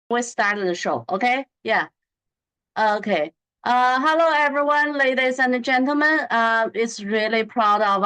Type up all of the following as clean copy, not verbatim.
We start the show, okay? Yeah. Okay. Hello everyone, ladies and gentlemen. It's really proud of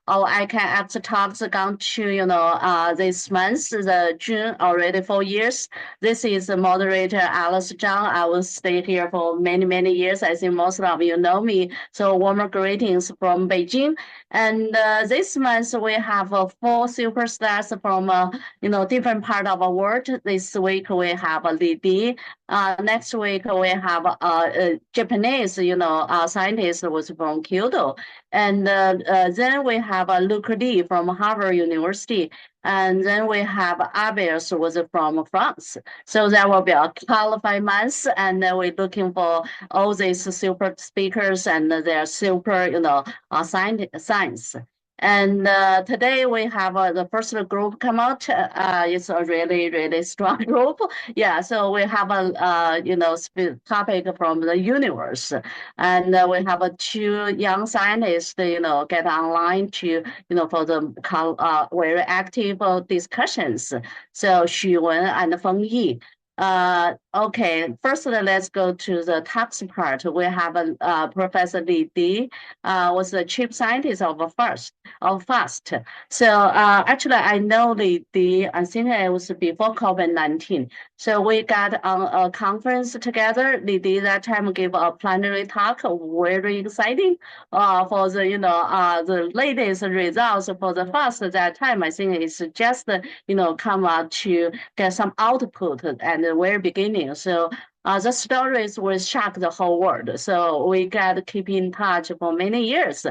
our iCANX talks gone to this month, the June already 4 years. This is the moderator Alice Zhang. I will stay here for many years. I think most of you know me. So warmer greetings from Beijing. And this month we have four superstars from different part of the world. This week we have Li Di. Next week we have a Japanese, scientist was from Kyoto, and then we have Luc Li from Harvard University, and then we have Abels was from France. So that will be a qualified month, and we're looking for all these super speakers and their super, science. And today we have the first group come out. It's a really strong group. Yeah, so we have a topic from the universe, and we have two young scientists, get online to for the very active discussions. So Xu Wen and Feng Yi. Okay, first let's go to the tax part. We have Professor Li Di, was the chief scientist of FAST. So actually, I know Li Di. I think it was before COVID-19. So we got on a conference together. Li Di that time gave a plenary talk, very exciting. For the latest results for the FAST that time. I think it's just come out to get some output at the very beginning. So the stories will shock the whole world. So we got to keep in touch for many years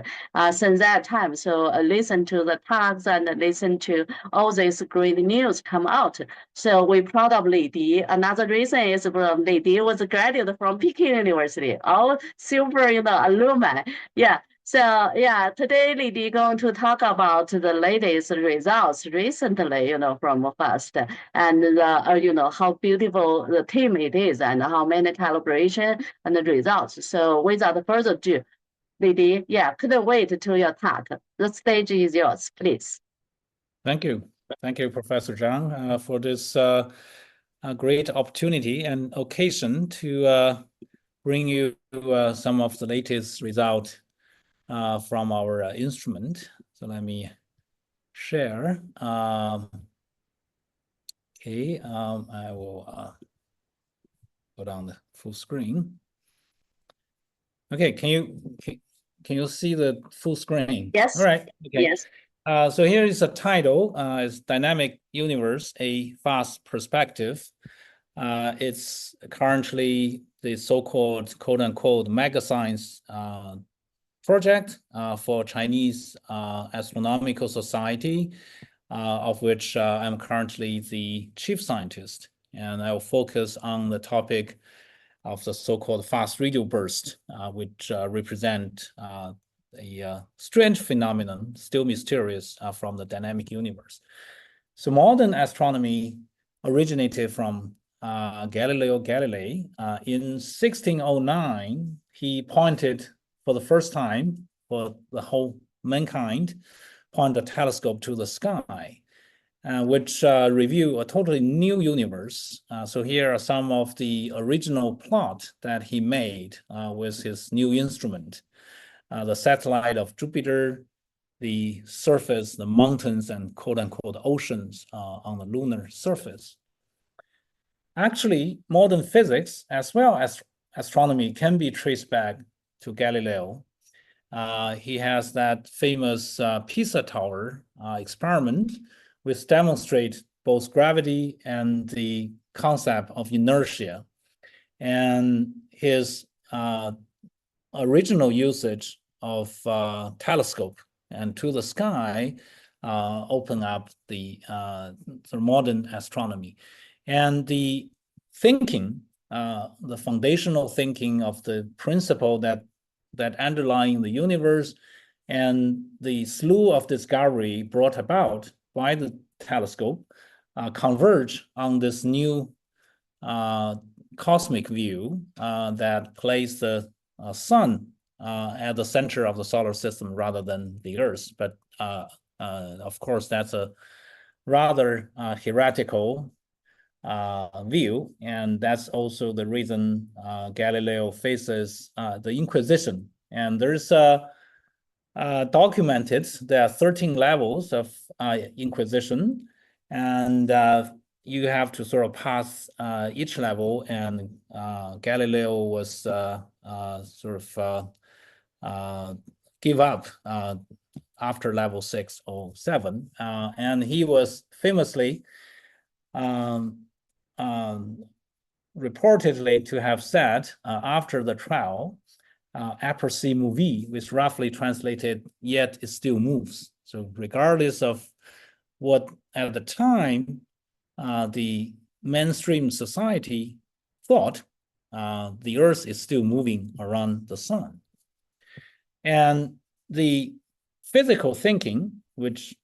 since that time. So listen to the talks and listen to all this great news come out. So we proud of Li Di. Another reason is Li Di was a graduate from Peking University. All super, alumni. Yeah. So yeah, today Lily going to talk about the latest results recently, from FAST and how beautiful the team it is and how many calibration and the results. So without further ado, Lily, yeah, couldn't wait to your talk. The stage is yours, please. Thank you. Thank you, Professor Zhang, for this great opportunity and occasion to bring you some of the latest results from our instrument. So let me share. Okay, I will go down the full screen. Okay, can you see the full screen? Yes. All right. Okay. Yes. So here is a title. It's Dynamic Universe, a Fast Perspective. It's currently the so-called quote-unquote mega science project for Chinese Astronomical Society, of which I'm currently the chief scientist. And I will focus on the topic of the so-called fast radio burst, which represent a strange phenomenon, still mysterious, from the dynamic universe. So modern astronomy originated from Galileo Galilei. In 1609, he pointed for the first time for the whole mankind, point a telescope to the sky, which reveal a totally new universe. So here are some of the original plot that he made with his new instrument. The satellite of Jupiter, the surface, the mountains and quote-unquote oceans on the lunar surface. Actually, modern physics as well as astronomy can be traced back to Galileo. He has that famous Pisa Tower experiment, which demonstrate both gravity and the concept of inertia. And his original usage of telescope and to the sky open up the modern astronomy. And the thinking, the foundational thinking of the principle that underlying the universe and the slew of discovery brought about by the telescope converge on this new cosmic view that placed the sun at the center of the solar system rather than the Earth. But of course, that's a rather heretical view, and that's also the reason Galileo faces the Inquisition. And there's documented there are 13 levels of Inquisition, and you have to sort of pass each level, and Galileo was sort of give up after level 6 or 7, and he was famously reportedly to have said after the trial, "Aperci movie," which roughly translated, "Yet it still moves." So regardless of what at the time the mainstream society thought, the Earth is still moving around the sun. And the physical thinking, which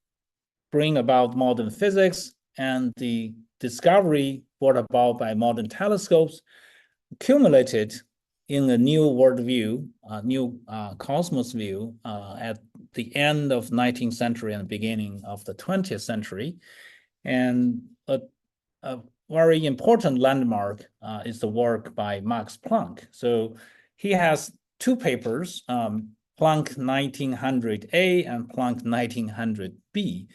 bring about modern physics, and the discovery brought about by modern telescopes, accumulated in a new worldview, a new cosmos view at the end of 19th century and beginning of the 20th century. And a very important landmark is the work by Max Planck. So he has two papers, Planck 1900A and Planck 1900B,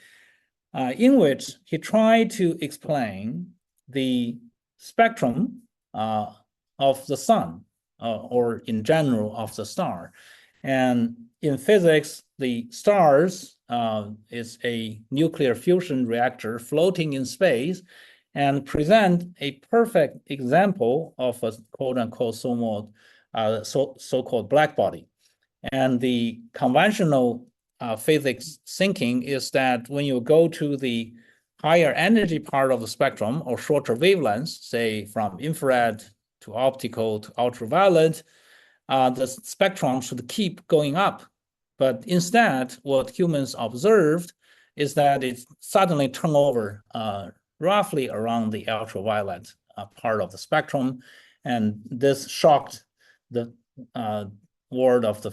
in which he tried to explain the spectrum of the sun, or in general of the star. And in physics, the stars is a nuclear fusion reactor floating in space and present a perfect example of a quote-unquote so-called black body. And the conventional physics thinking is that when you go to the higher energy part of the spectrum or shorter wavelengths, say from infrared to optical to ultraviolet, the spectrum should keep going up. But instead, what humans observed is that it suddenly turned over roughly around the ultraviolet part of the spectrum. And this shocked the world of the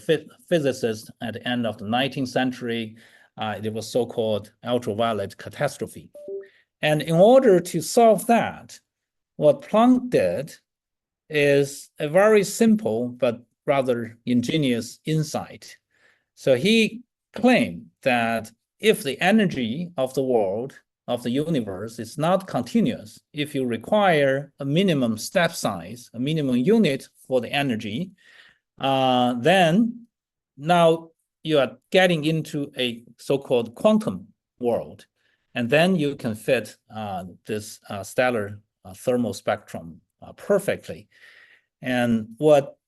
physicists at the end of the 19th century. It was so-called ultraviolet catastrophe. And in order to solve that, what Planck did is a very simple but rather ingenious insight. So he claimed that if the energy of the world, of the universe, is not continuous, if you require a minimum step size, a minimum unit for the energy, then now you are getting into a so-called quantum world. And then you can fit this stellar thermal spectrum perfectly. And what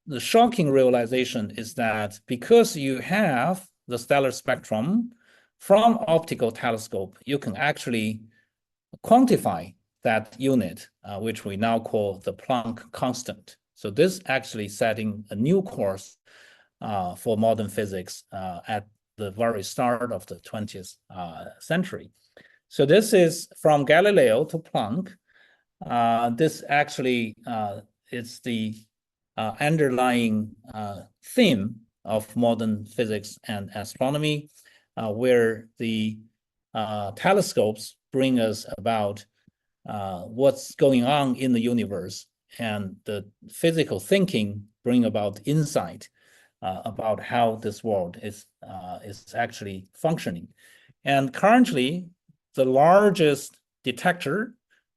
the shocking realization is that because you have the stellar spectrum from optical telescope, you can actually quantify that unit, which we now call the Planck constant. So this actually setting a new course for modern physics at the very start of the 20th century. So this is from Galileo to Planck. This actually is the underlying theme of modern physics and astronomy, where the telescopes bring us about what's going on in the universe, and the physical thinking bring about insight about how this world is actually functioning. And currently, the largest detector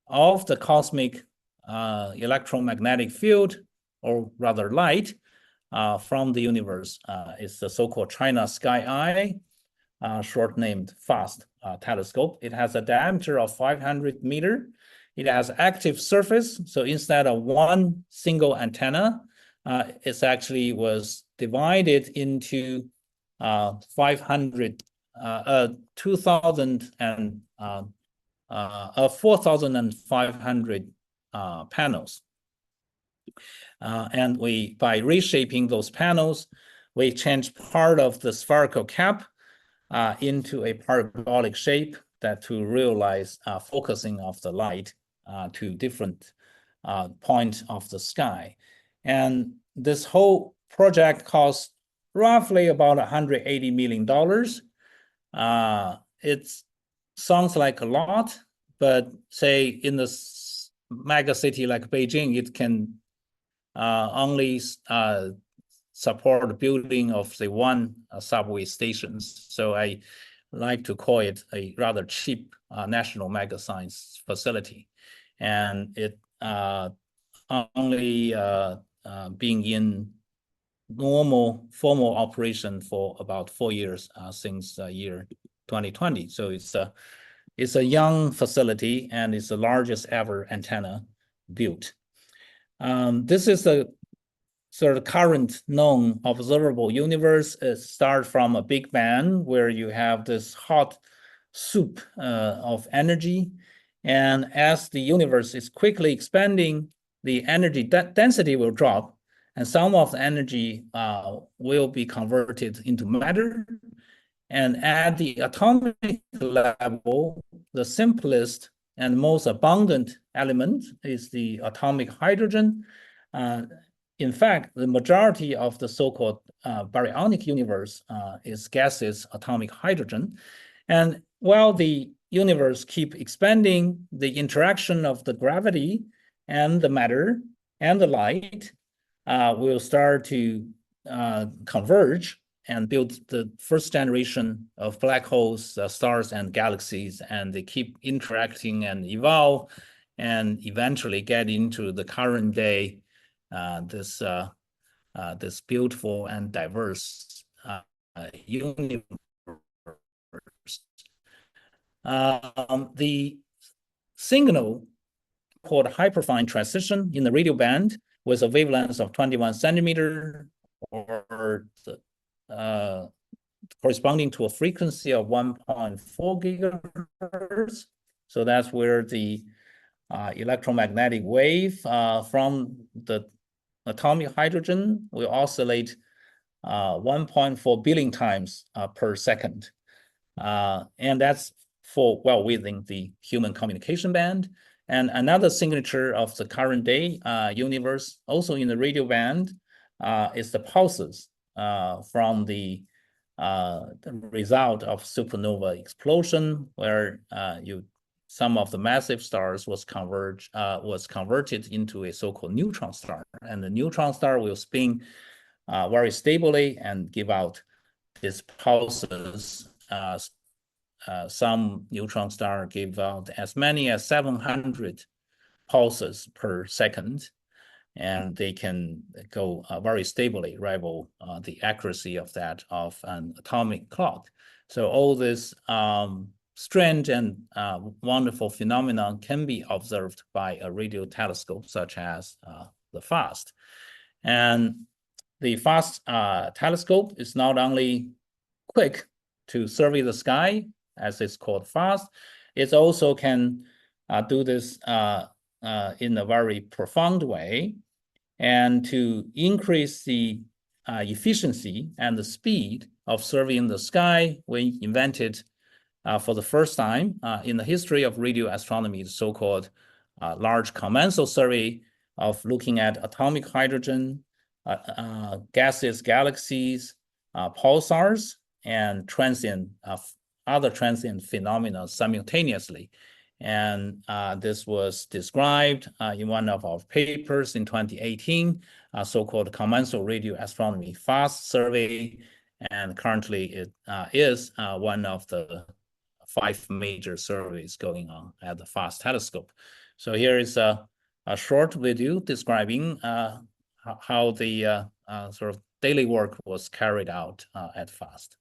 of the cosmic electromagnetic field, or rather light, from the universe is the so-called China Sky Eye, short-named FAST telescope. It has a diameter of 500 meters. It has active surface, so instead of one single antenna, it actually was divided into 4,500 panels. And by reshaping those panels, we changed part of the spherical cap into a parabolic shape to realize focusing of the light to different points of the sky. And this whole project cost roughly about $180 million. It sounds like a lot, but say in the mega city like Beijing, it can only support the building of the one subway stations. So I like to call it a rather cheap national mega science facility. And it only being in normal formal operation for about 4 years since year 2020. So it's a young facility and it's the largest ever antenna built. This is the sort of current known observable universe. It starts from a Big Bang where you have this hot soup of energy. And as the universe is quickly expanding, the energy density will drop, and some of the energy will be converted into matter. And at the atomic level, the simplest and most abundant element is the atomic hydrogen. In fact, the majority of the so-called baryonic universe is gaseous atomic hydrogen. And while the universe keeps expanding, the interaction of the gravity and the matter and the light will start to converge and build the first generation of black holes, stars, and galaxies, and they keep interacting and evolve, and eventually get into the current day, this beautiful and diverse universe. The signal called hyperfine transition in the radio band with a wavelength of 21 centimeter, or corresponding to a frequency of 1.4 gigahertz. So that's where the electromagnetic wave from the atomic hydrogen will oscillate 1.4 billion times per second. And that's well within the human communication band. And another signature of the current day universe, also in the radio band, is the pulses from the result of supernova explosion, where some of the massive stars was converted into a so-called neutron star, and the neutron star will spin very stably and give out these pulses. Some neutron star give out as many as 700 pulses per second, and they can go very stably, rival the accuracy of that of an atomic clock. So all this strange and wonderful phenomenon can be observed by a radio telescope such as the FAST. And the FAST telescope is not only quick to survey the sky, as it's called FAST, it also can do this in a very profound way. And to increase the efficiency and the speed of surveying the sky, we invented for the first time in the history of radio astronomy, the so-called large commensal survey of looking at atomic hydrogen, gaseous galaxies, pulsars, and other transient phenomena simultaneously. And this was described in one of our papers in 2018, so-called commensal radio astronomy FAST survey. And currently it is one of the 5 major surveys going on at the FAST telescope. So here is a short video describing how the sort of daily work was carried out at FAST.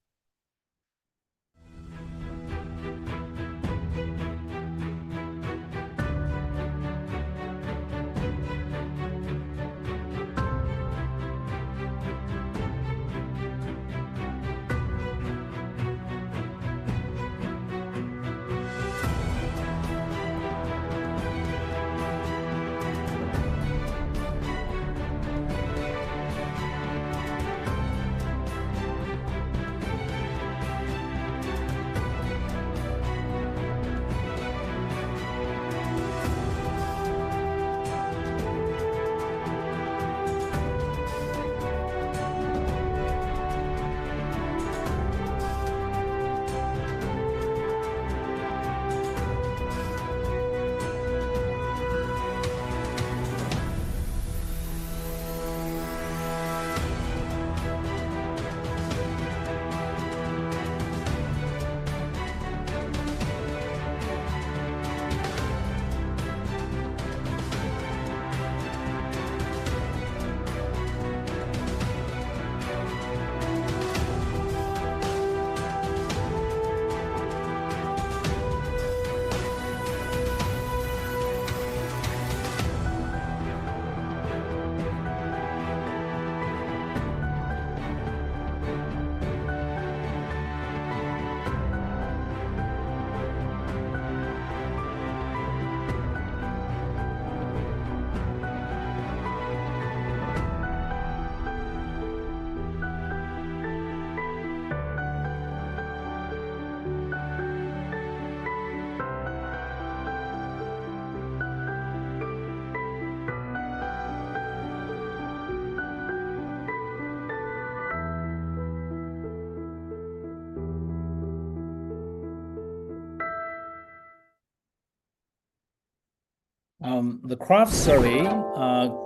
The Kraft survey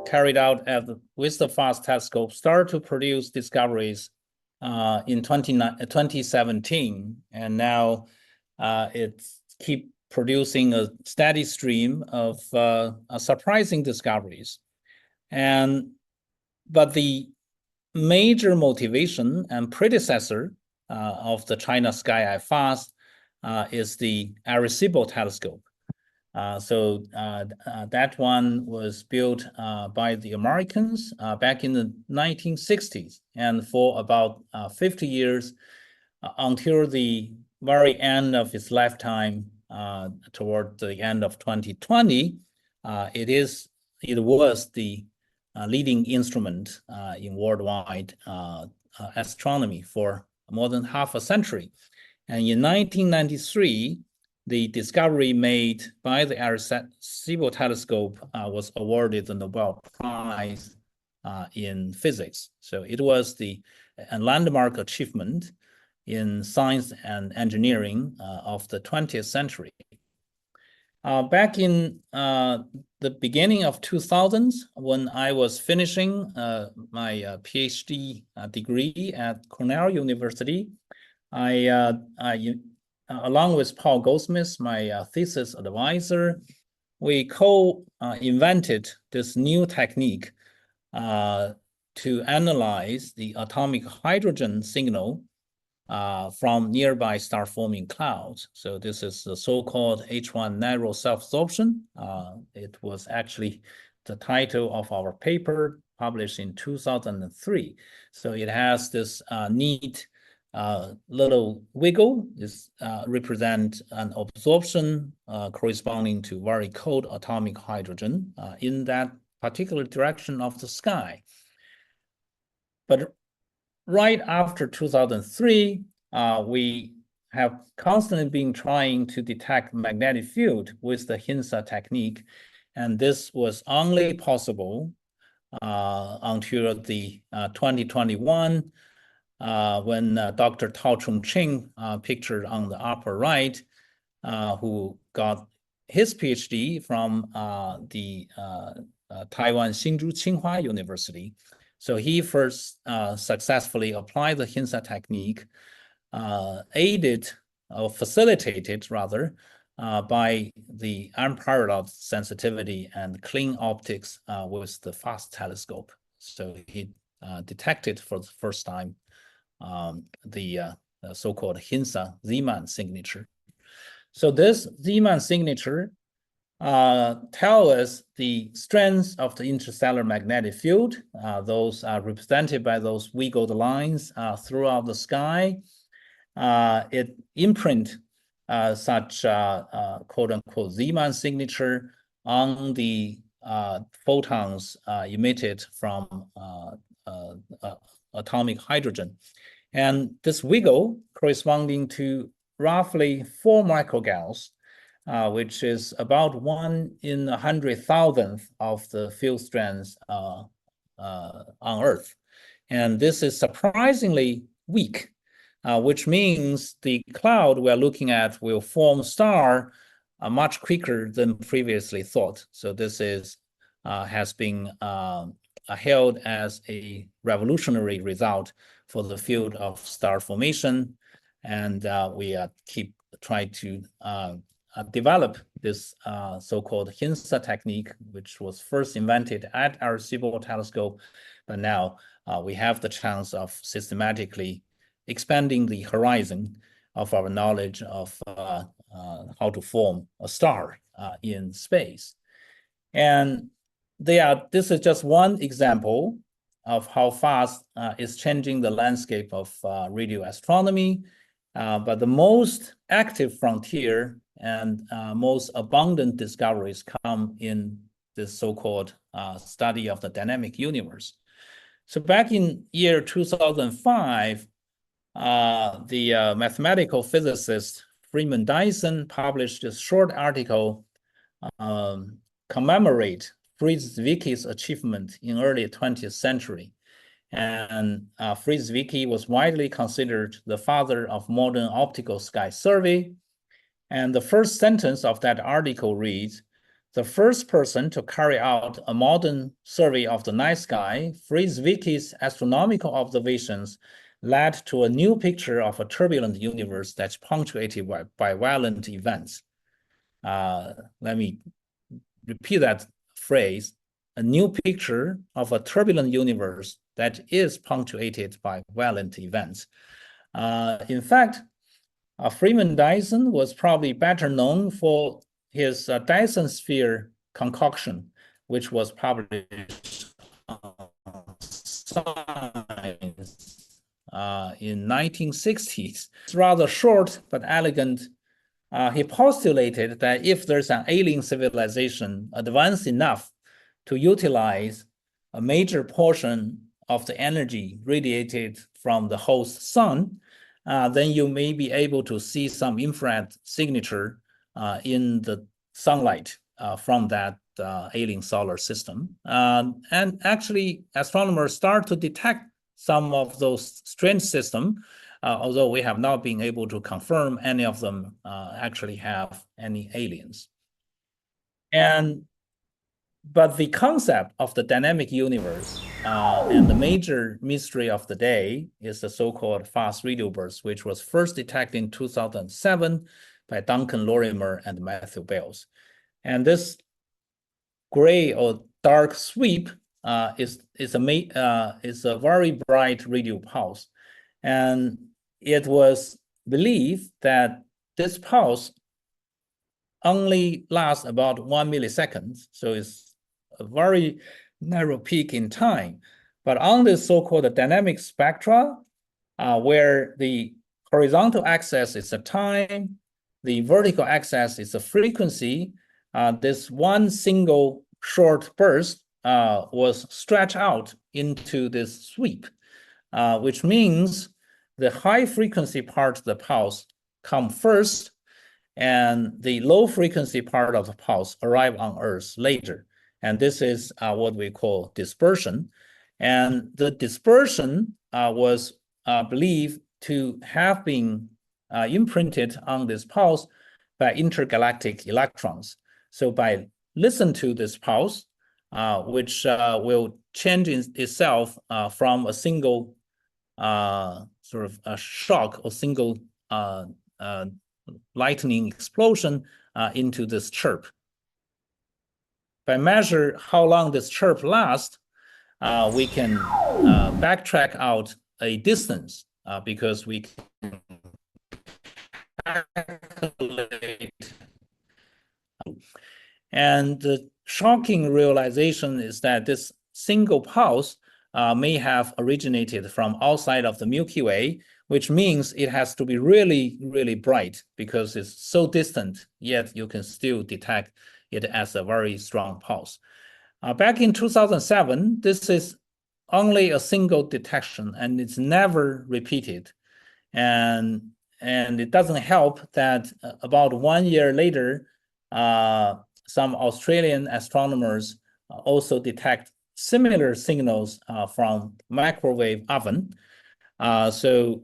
carried out with the FAST telescope started to produce discoveries in 2017, and now it's keep producing a steady stream of surprising discoveries. But the major motivation and predecessor of the China Sky Eye FAST is the Arecibo telescope. That one was built by the Americans back in the 1960s, and for about 50 years until the very end of its lifetime, toward the end of 2020, it was the leading instrument in worldwide astronomy for more than half a century. And in 1993, the discovery made by the Arecibo telescope was awarded the Nobel Prize in physics. So it was a landmark achievement in science and engineering of the 20th century. Back in the beginning of 2000s, when I was finishing my PhD degree at Cornell University, I along with Paul Goldsmith, my thesis advisor, we co-invented this new technique to analyze the atomic hydrogen signal from nearby star-forming clouds. So this is the so-called H1 narrow self-absorption. It was actually the title of our paper published in 2003. So it has this neat little wiggle. This represent an absorption corresponding to very cold atomic hydrogen in that particular direction of the sky. But right after 2003, we have constantly been trying to detect magnetic field with the HINSA technique, and this was only possible until the 2021, when Dr. Tao Chung Ching, pictured on the upper right, who got his PhD from the Taiwan Hsinchu Tsinghua University. So he first successfully applied the HINSA technique, aided or facilitated rather by the unparalleled sensitivity and clean optics with the FAST telescope. So he detected for the first time the so-called HINSA Zeeman signature. So this Zeeman signature tell us the strength of the interstellar magnetic field. Those are represented by those wiggled lines throughout the sky. It imprint such quote-unquote Zeeman signature on the photons emitted from atomic hydrogen. And this wiggle corresponding to roughly 4 microgauss, which is about 1 in 100,000th of the field strength on Earth. And this is surprisingly weak, which means the cloud we're looking at will form star much quicker than previously thought. So this has been held as a revolutionary result for the field of star formation. And we keep trying to develop this so-called HINSA technique, which was first invented at Arecibo telescope, but now we have the chance of systematically expanding the horizon of our knowledge of how to form a star in space. And this is just one example of how fast is changing the landscape of radio astronomy. But the most active frontier and most abundant discoveries come in this so-called study of the dynamic universe. So back in year 2005, the mathematical physicist Freeman Dyson published a short article commemorate Fritz Zwicky's achievement in early 20th century. And Fritz Zwicky was widely considered the father of modern optical sky survey. And the first sentence of that article reads, the first person to carry out a modern survey of the night sky, Fritz Zwickie's astronomical observations led to a new picture of a turbulent universe that's punctuated by violent events. Let me repeat that phrase, a new picture of a turbulent universe that is punctuated by violent events. In fact, Freeman Dyson was probably better known for his Dyson sphere concoction, which was published Science in 1960s. It's rather short but elegant. He postulated that if there's an alien civilization advanced enough to utilize a major portion of the energy radiated from the host sun, then you may be able to see some infrared signature in the sunlight from that alien solar system. And actually, astronomers start to detect some of those strange systems, although we have not been able to confirm any of them actually have any aliens. But the concept of the dynamic universe and the major mystery of the day is the so-called fast radio burst, which was first detected in 2007 by Duncan Lorimer and Matthew Bales. And this gray or dark sweep is a very bright radio pulse. And it was believed that this pulse only lasts about 1 millisecond. So it's a very narrow peak in time. But on this so-called dynamic spectra, where the horizontal axis is the time, the vertical axis is the frequency, this one single short burst was stretched out into this sweep, which means the high frequency part of the pulse come first, and the low frequency part of the pulse arrive on Earth later. And this is what we call dispersion. And the dispersion was believed to have been imprinted on this pulse by intergalactic electrons. So by listening to this pulse, which will change itself from a single sort of a shock or single lightning explosion into this chirp. By measure how long this chirp lasts, we can backtrack out a distance because we can calculate. And the shocking realization is that this single pulse may have originated from outside of the Milky Way, which means it has to be really, really bright because it's so distant, yet you can still detect it as a very strong pulse. Back in 2007, this is only a single detection and it's never repeated. And it doesn't help that about 1 year later, some Australian astronomers also detect similar signals from microwave oven. So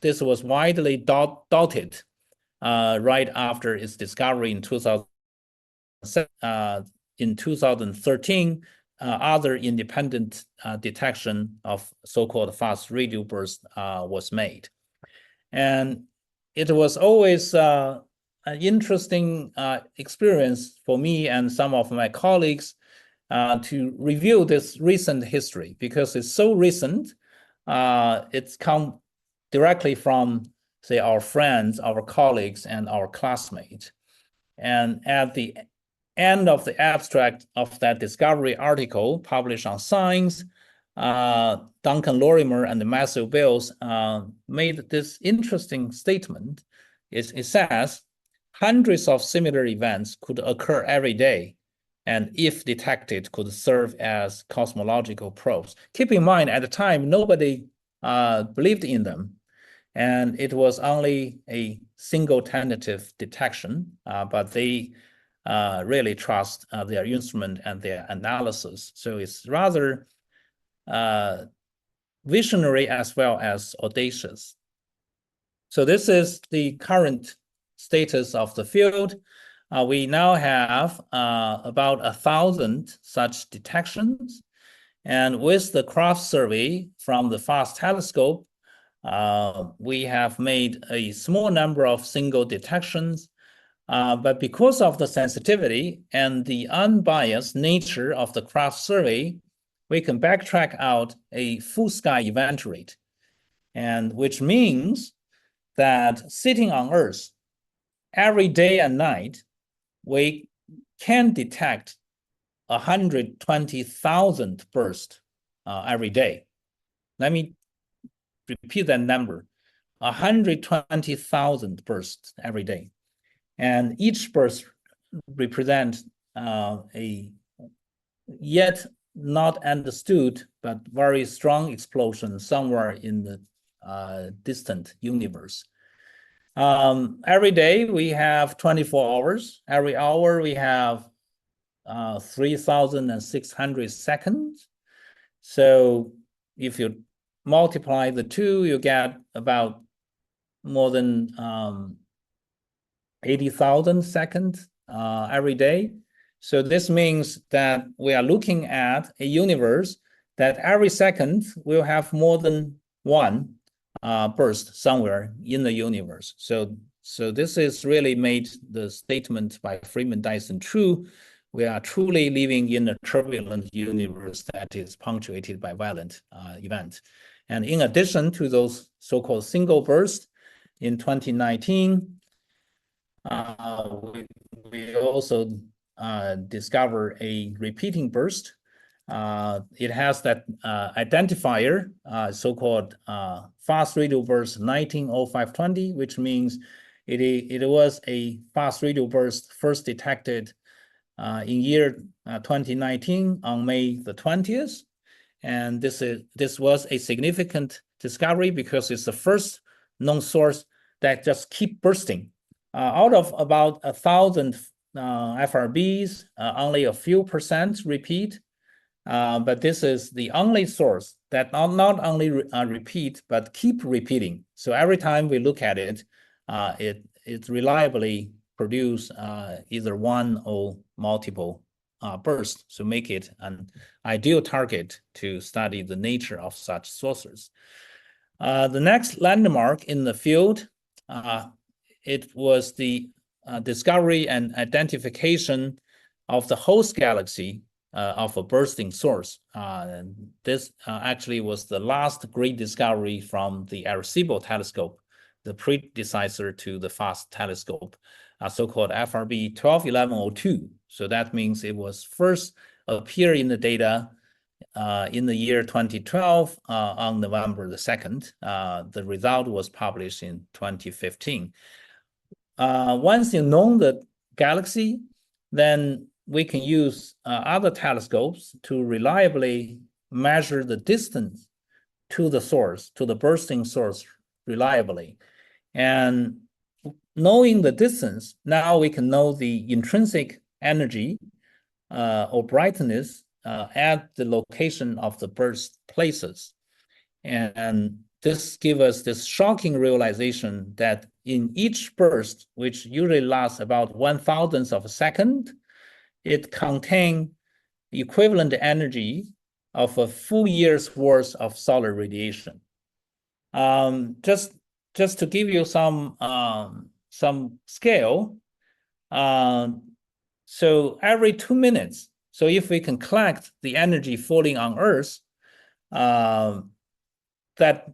this was widely doubted right after its discovery in 2007. In 2013, other independent detection of so-called fast radio burst was made. And it was always an interesting experience for me and some of my colleagues to review this recent history because it's so recent. It's come directly from, say, our friends, our colleagues, and our classmates. And at the end of the abstract of that discovery article published on Science, Duncan Lorimer and Matthew Bales made this interesting statement. It says, hundreds of similar events could occur every day, and if detected, could serve as cosmological probes. Keep in mind, at the time, nobody believed in them, and it was only a single tentative detection, but they really trust their instrument and their analysis. So it's rather visionary as well as audacious. So this is the current status of the field. we now have about 1,000 such detections. And with the cross survey from the FAST telescope, we have made a small number of single detections. But because of the sensitivity and the unbiased nature of the cross survey, we can backtrack out a full sky event rate, and which means that sitting on Earth every day and night, we can detect 120,000 bursts every day. Let me repeat that number, 120,000 bursts every day. And each burst represents a yet not understood but very strong explosion somewhere in the distant universe. Every day we have 24 hours. Every hour we have 3,600 seconds. So if you multiply the two, you get about more than 80,000 seconds every day. So this means that we are looking at a universe that every second will have more than one burst somewhere in the universe. So this is really made the statement by Freeman Dyson true. We are truly living in a turbulent universe that is punctuated by violent events. And in addition to those so-called single bursts, in 2019, we also discover a repeating burst. It has that identifier, so-called fast radio burst 190520, which means it was a fast radio burst first detected in year 2019 on May the 20th. And this was a significant discovery because it's the first known source that just keep bursting. Out of about 1,000 FRBs, only a few percent repeat, but this is the only source that not only repeat, but keep repeating. So every time we look at it, it reliably produce either one or multiple bursts, so make it an ideal target to study the nature of such sources. The next landmark in the field, it was the discovery and identification of the host galaxy of a bursting source. This actually was the last great discovery from the Arecibo telescope, the predecessor to the FAST telescope, so-called FRB 121102. So that means it was first appear in the data in the year 2012 on November the 2nd. The result was published in 2015. Once you know the galaxy, then we can use other telescopes to reliably measure the distance to the source, to the bursting source reliably. And knowing the distance, now we can know the intrinsic energy or brightness at the location of the burst places. And this gives us this shocking realization that in each burst, which usually lasts about 1,000th of a second, it contains equivalent energy of a full year's worth of solar radiation. Just to give you some scale, so every 2 minutes, so if we can collect the energy falling on Earth, that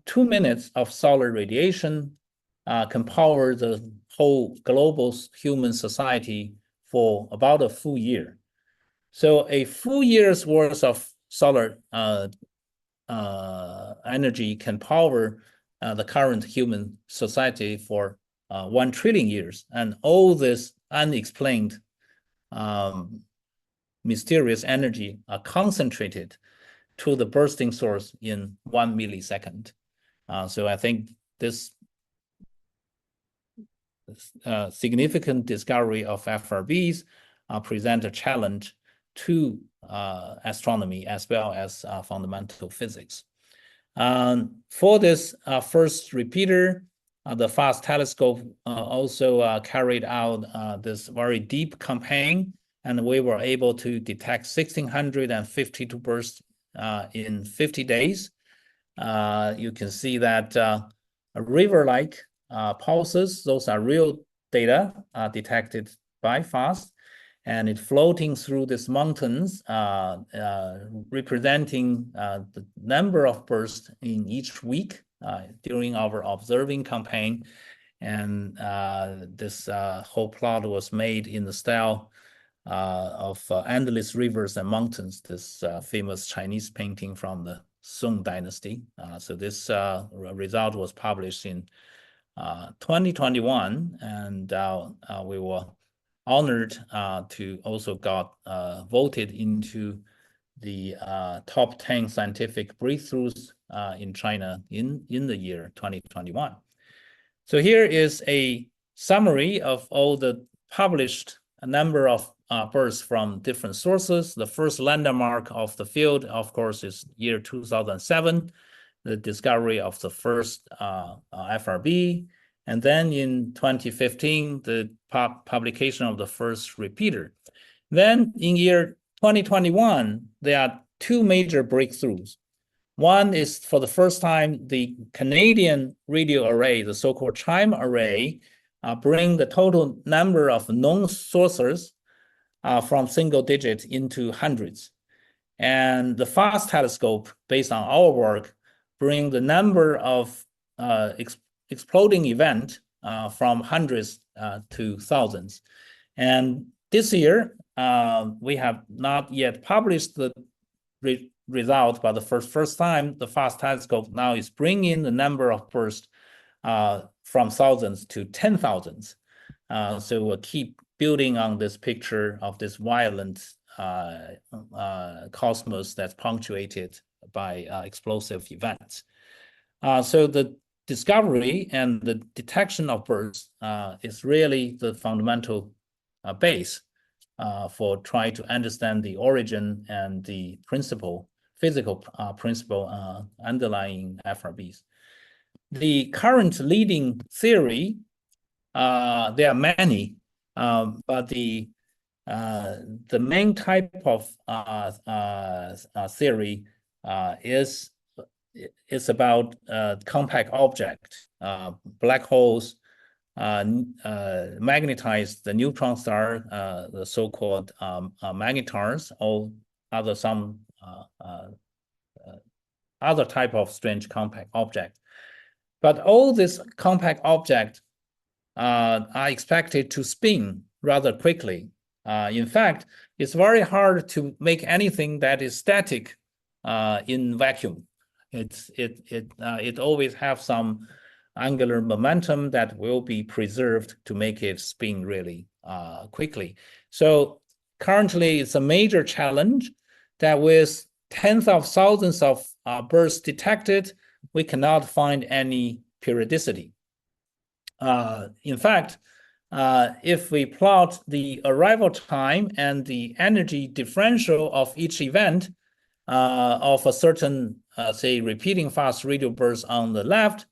2 minutes of solar radiation can power the whole global human society for about a full year. So a full year's worth of solar energy can power the current human society for 1 trillion years. And all this unexplained mysterious energy are concentrated to the bursting source in 1 millisecond. So I think this significant discovery of FRBs present a challenge to astronomy as well as fundamental physics. For this first repeater, the FAST telescope also carried out this very deep campaign, and we were able to detect 1,652 bursts in 50 days. You can see that river-like pulses, those are real data detected by FAST, and it's floating through these mountains, representing the number of bursts in each week during our observing campaign. And this whole plot was made in the style of Endless Rivers and Mountains, this famous Chinese painting from the Song Dynasty. So this result was published in 2021, and we were honored to also got voted into the top 10 scientific breakthroughs in China in the year 2021. So here is a summary of all the published number of bursts from different sources. The first landmark of the field, of course, is year 2007, the discovery of the first FRB. And then in 2015, the publication of the first repeater. Then in year 2021, there are two major breakthroughs. One is, for the first time, the Canadian radio array, the so-called CHIME array, bring the total number of known sources from single digit into hundreds. And the FAST telescope, based on our work, bring the number of exploding event from hundreds to thousands. And this year, we have not yet published the result, but the first time the FAST telescope now is bringing the number of bursts from thousands to 10,000s. So we'll keep building on this picture of this violent cosmos that's punctuated by explosive events. So the discovery and the detection of bursts is really the fundamental base for trying to understand the origin and the physical principle underlying FRBs. The current leading theory, there are many, but the main type of theory is about compact object, black holes, magnetize the neutron star, the so-called magnetars, or some other type of strange compact object. But all these compact objects are expected to spin rather quickly. In fact, it's very hard to make anything that is static in vacuum. It always have some angular momentum that will be preserved to make it spin really quickly. So currently, it's a major challenge that with tens of thousands of bursts detected, we cannot find any periodicity. In fact, if we plot the arrival time and the energy differential of each event of a certain, say, repeating fast radio burst on the left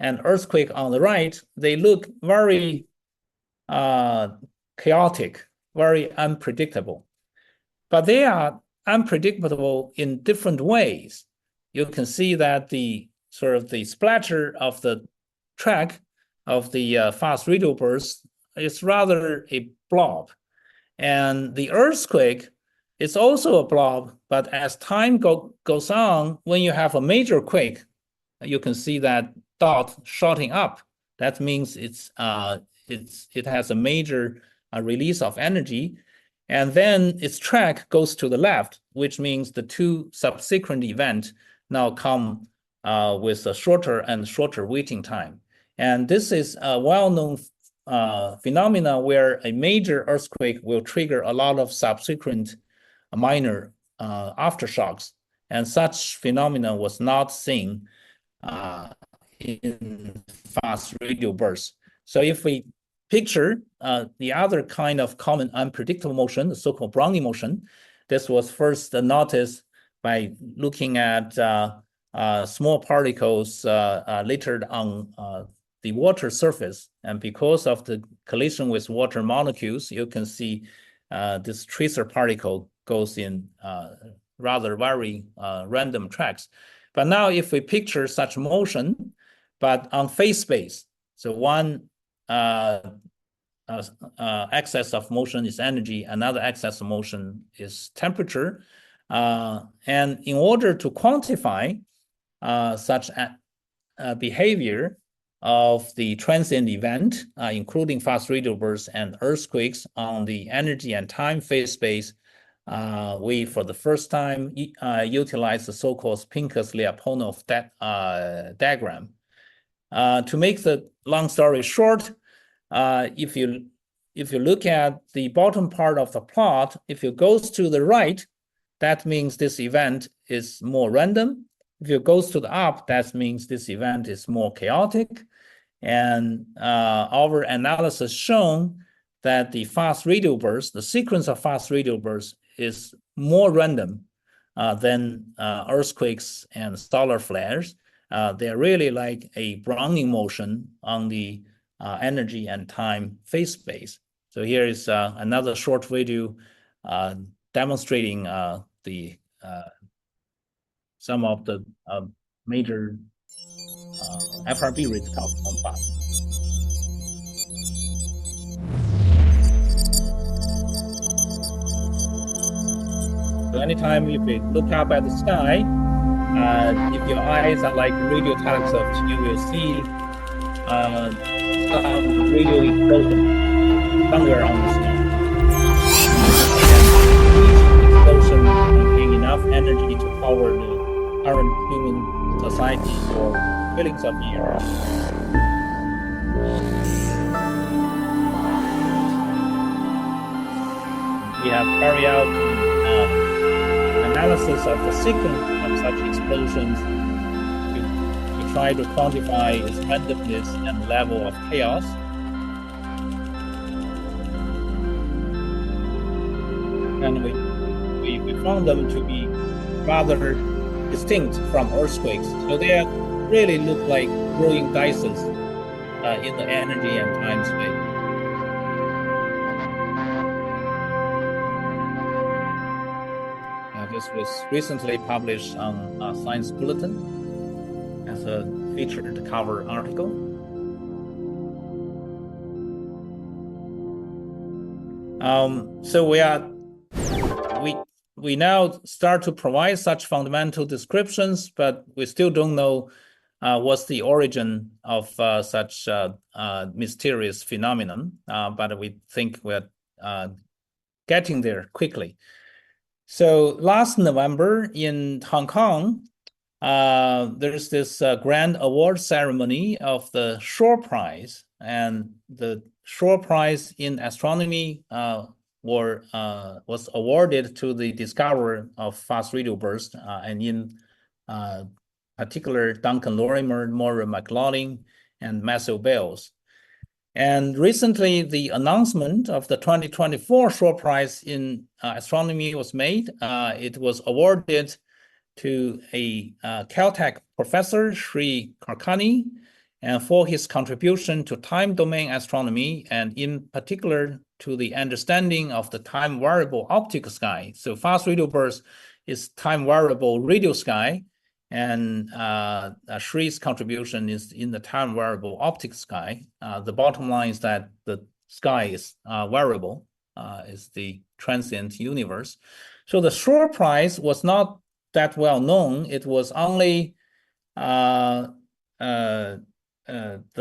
and earthquake on the right, they look very chaotic, very unpredictable. But they are unpredictable in different ways. You can see that the splatter of the track of the fast radio burst is rather a blob. And the earthquake is also a blob, but as time goes on, when you have a major quake, you can see that dot shooting up. That means it has a major release of energy, and then its track goes to the left, which means the two subsequent events now come with a shorter and shorter waiting time. And this is a well-known phenomena where a major earthquake will trigger a lot of subsequent minor aftershocks. And such phenomena was not seen in fast radio bursts. So if we picture the other kind of common unpredictable motion, the so-called Brownian motion, this was first noticed by looking at small particles littered on the water surface. And because of the collision with water molecules, you can see this tracer particle goes in rather very random tracks. But now if we picture such motion, but on phase space, so one axis of motion is energy, another axis of motion is temperature. And in order to quantify such behavior of the transient event, including fast radial bursts and earthquakes on the energy and time phase space, we, for the first time, utilize the so-called Pincus-Lyapunov diagram. To make the long story short, if you look at the bottom part of the plot, if it goes to the right, that means this event is more random. If it goes to the up, that means this event is more chaotic. And our analysis shown that the fast radial burst, the sequence of fast radial bursts, is more random than earthquakes and solar flares. They're really like a Brownian motion on the energy and time phase space. So here is another short video demonstrating some of the major FRB rates on fast. So anytime if you look up at the sky, if your eyes are like radio telescopes, you will see some radio explosion somewhere on the sky. And each explosion contains enough energy to power the current human society for billions of years. We have carried out analysis of the sequence of such explosions to try to quantify its randomness and level of chaos. And we found them to be rather distinct from earthquakes. So they really look like growing dices in the energy and time space. This was recently published on Science Bulletin as a featured cover article. So we now start to provide such fundamental descriptions, but we still don't know what's the origin of such mysterious phenomenon. But we think we're getting there quickly. So last November in Hong Kong, there's this grand award ceremony of the Shore Prize, and the Shore Prize in astronomy was awarded to the discoverer of fast radial burst, and in particular Duncan Lorimer, Maureen McLaughlin, and Matthew Bales. And recently, the announcement of the 2024 Shore Prize in astronomy was made. It was awarded to a Caltech professor, Sri Karkani, and for his contribution to time domain astronomy, and in particular to the understanding of the time variable optical sky. So fast radial burst is time variable radial sky, and Sri's contribution is in the time variable optical sky. The bottom line is that the sky is variable, is the transient universe. So the Shore Prize was not that well known. It was only the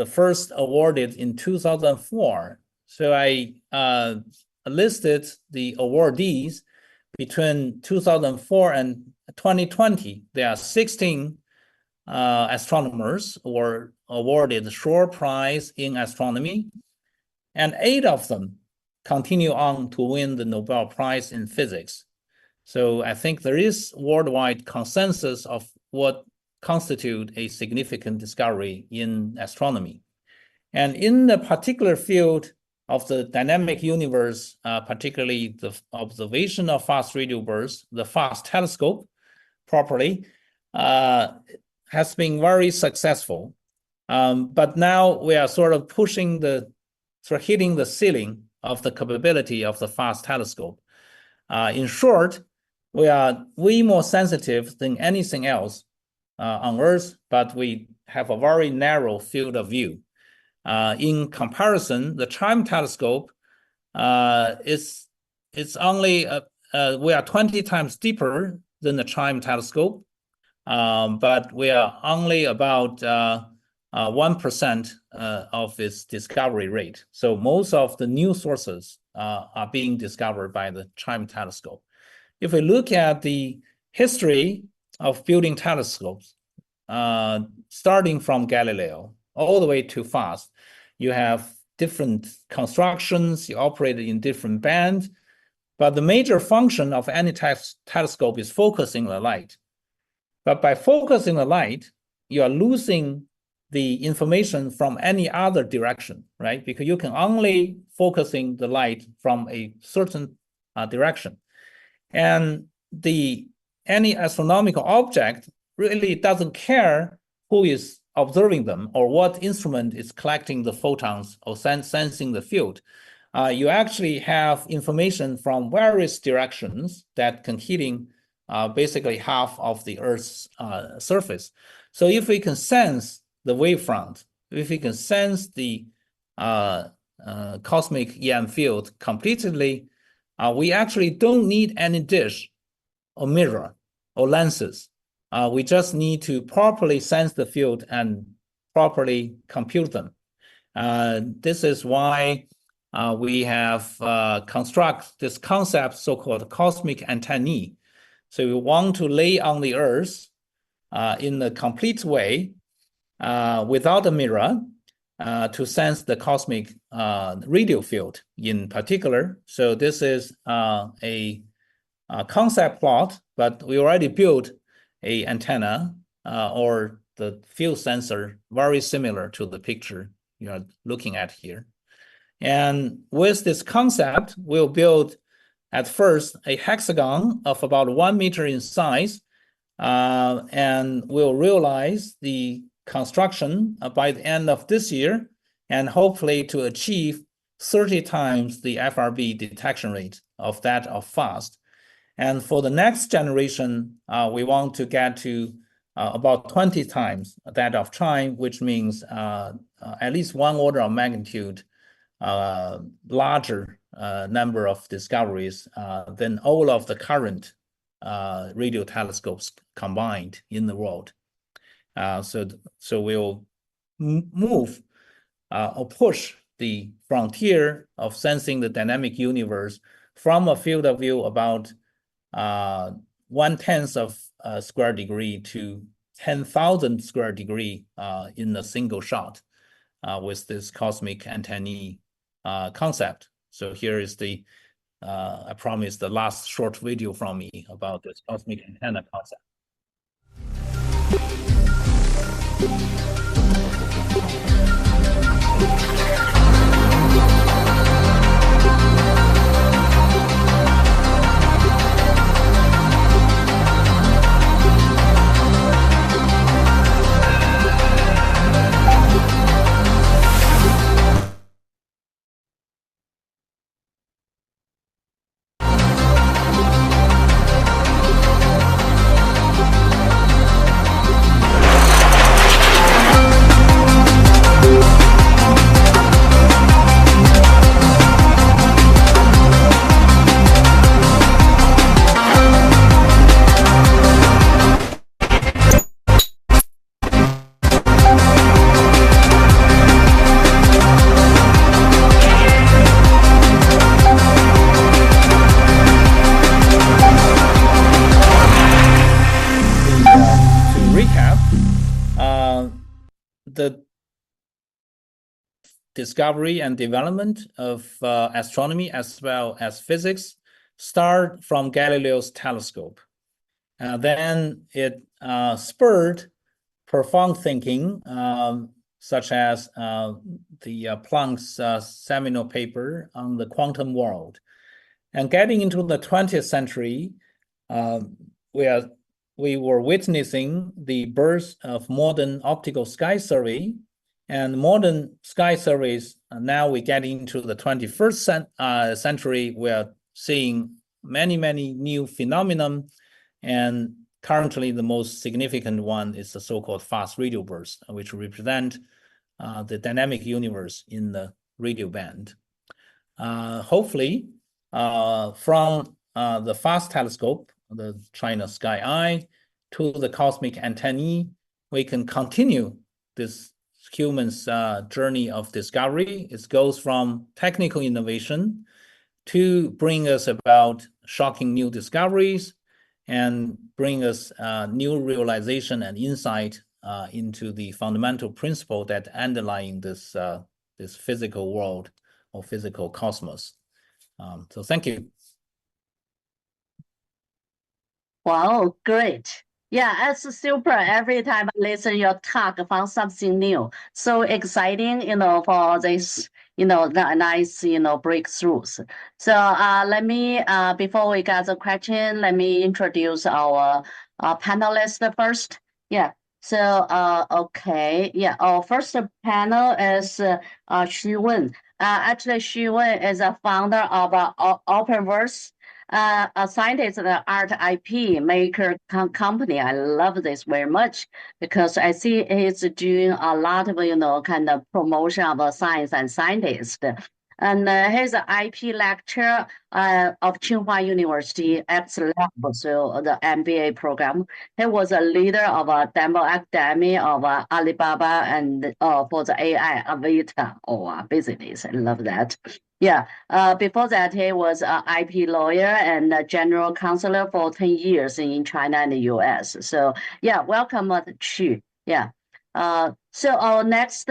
first awarded in 2004. So I listed the awardees between 2004 and 2020. There are 16 astronomers who were awarded the Shore Prize in astronomy, and 8 of them continue on to win the Nobel Prize in physics. So I think there is worldwide consensus of what constitute a significant discovery in astronomy. And in the particular field of the dynamic universe, particularly the observation of fast radial bursts, the FAST telescope properly has been very successful. But now we are sort of hitting the ceiling of the capability of the FAST telescope. In short, we are way more sensitive than anything else on Earth, but we have a very narrow field of view. In comparison, the CHIME telescope it's only we are 20 times deeper than the CHIME telescope, but we are only about 1% of its discovery rate. So most of the new sources are being discovered by the CHIME telescope. If we look at the history of building telescopes, starting from Galileo all the way to FAST, you have different constructions, you operate in different bands, but the major function of any telescope is focusing the light. But by focusing the light, you are losing the information from any other direction, right? Because you can only focusing the light from a certain direction. And any astronomical object really doesn't care who is observing them or what instrument is collecting the photons or sensing the field. You actually have information from various directions that can hitting basically half of the Earth's surface. So if we can sense the wavefront, if we can sense the cosmic EM field completely, we actually don't need any dish or mirror or lenses. We just need to properly sense the field and properly compute them. This is why we have construct this concept, so-called cosmic antennae. So we want to lay on the Earth in a complete way without a mirror to sense the cosmic radio field in particular. So this is a concept plot, but we already built an antenna or the field sensor very similar to the picture you are looking at here. And with this concept, we'll build at first a hexagon of about 1 meter in size, and we'll realize the construction by the end of this year, and hopefully to achieve 30 times the FRB detection rate of that of FAST. And for the next generation, we want to get to about 20 times that of CHIME, which means at least 1 order of magnitude larger number of discoveries than all of the current radio telescopes combined in the world. So we'll move or push the frontier of sensing the dynamic universe from a field of view about 1/10 of a square degree to 10,000 square degree in a single shot with this cosmic antennae concept. So here is the, I promise, the last short video from me about this cosmic antenna concept. The discovery and development of astronomy as well as physics start from Galileo's telescope. Then it spurred profound thinking, such as the Planck's seminal paper on the quantum world. And getting into the 20th century, we were witnessing the birth of modern optical sky survey And modern sky surveys, now we get into the 21st century, we're seeing many, many new phenomenon. And currently, the most significant one is the so-called fast radio bursts, which represent the dynamic universe in the radio band. Hopefully, from the FAST telescope, the China Sky Eye, to the cosmic antennae, we can continue this human's journey of discovery. It goes from technical innovation to bring us about shocking new discoveries and bring us new realization and insight into the fundamental principle that underlying this physical world or physical cosmos. So thank you. Wow, great. Yeah, it's super. Every time I listen your talk, I found something new. So exciting, for this, nice, breakthroughs. So let me, before we get the question, let me introduce our panelists first. Yeah. So, okay. Yeah, our first panel is Xu Wen. Actually, Xu Wen is a founder of Openverse, a scientist, the art IP maker company. I love this very much because I see he's doing a lot of, kind of promotion of science and scientists. And he's an IP lecturer of Tsinghua University X Lab, so the MBA program. He was a leader of a demo academy of Alibaba and for the AI Avita business. I love that. Yeah. Before that, he was an IP lawyer and a general counselor for 10 years in China and the US. So yeah, welcome, Chu. Yeah. So our next,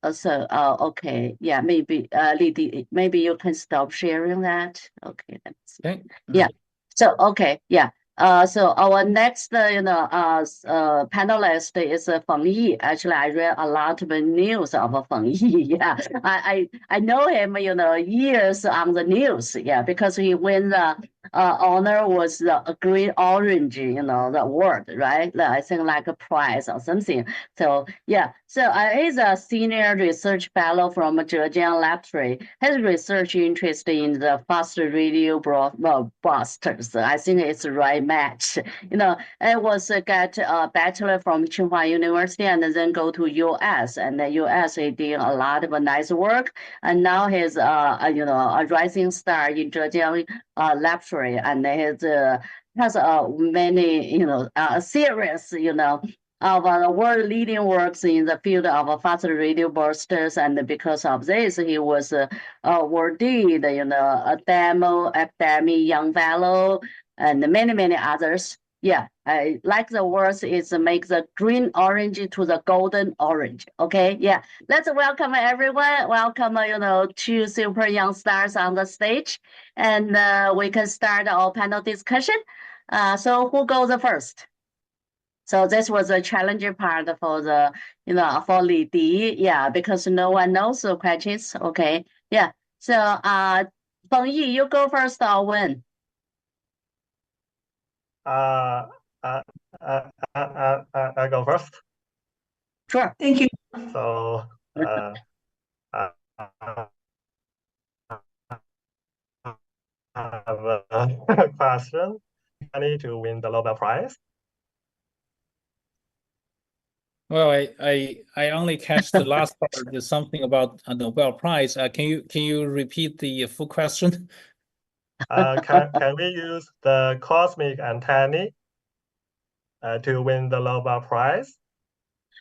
okay, yeah, maybe, Lidi, maybe you can stop sharing that. Okay, let me see. Okay. Yeah. So okay, yeah. So our next, panelist is Feng Yi. Actually, I read a lot of news of Feng Yi. Yeah, I know him, years on the news. Yeah, because he win the honor was the green orange, the award, right? I think like a prize or something. So yeah, so he's a senior research fellow from Zhejiang Laboratory. His research interest in the fast radio broadcasters. I think it's the right match. It was get a bachelor from Tsinghua University and then go to US. And the US he did a lot of nice work. And now he's a rising star in Zhejiang Laboratory, and he has many series of world leading works in the field of fast radio boosters, and because of this, he was awarded, a demo academy young fellow, and many others. Yeah, I like the words is make the green orange to the golden orange. Okay, yeah. Let's welcome everyone. Welcome, two super young stars on the stage, and we can start our panel discussion. So who goes first? So this was a challenging part for the, for Li Di, yeah, because no one knows the questions. Okay, yeah. So, Feng Yi, you go first or Wen? I go first. Sure. Thank you. So, I have a question. I need to win the Nobel Prize. Well, I only catch the last part. There's something about a Nobel Prize. Can you repeat the full question? Can we use the cosmic antennae to win the Nobel Prize?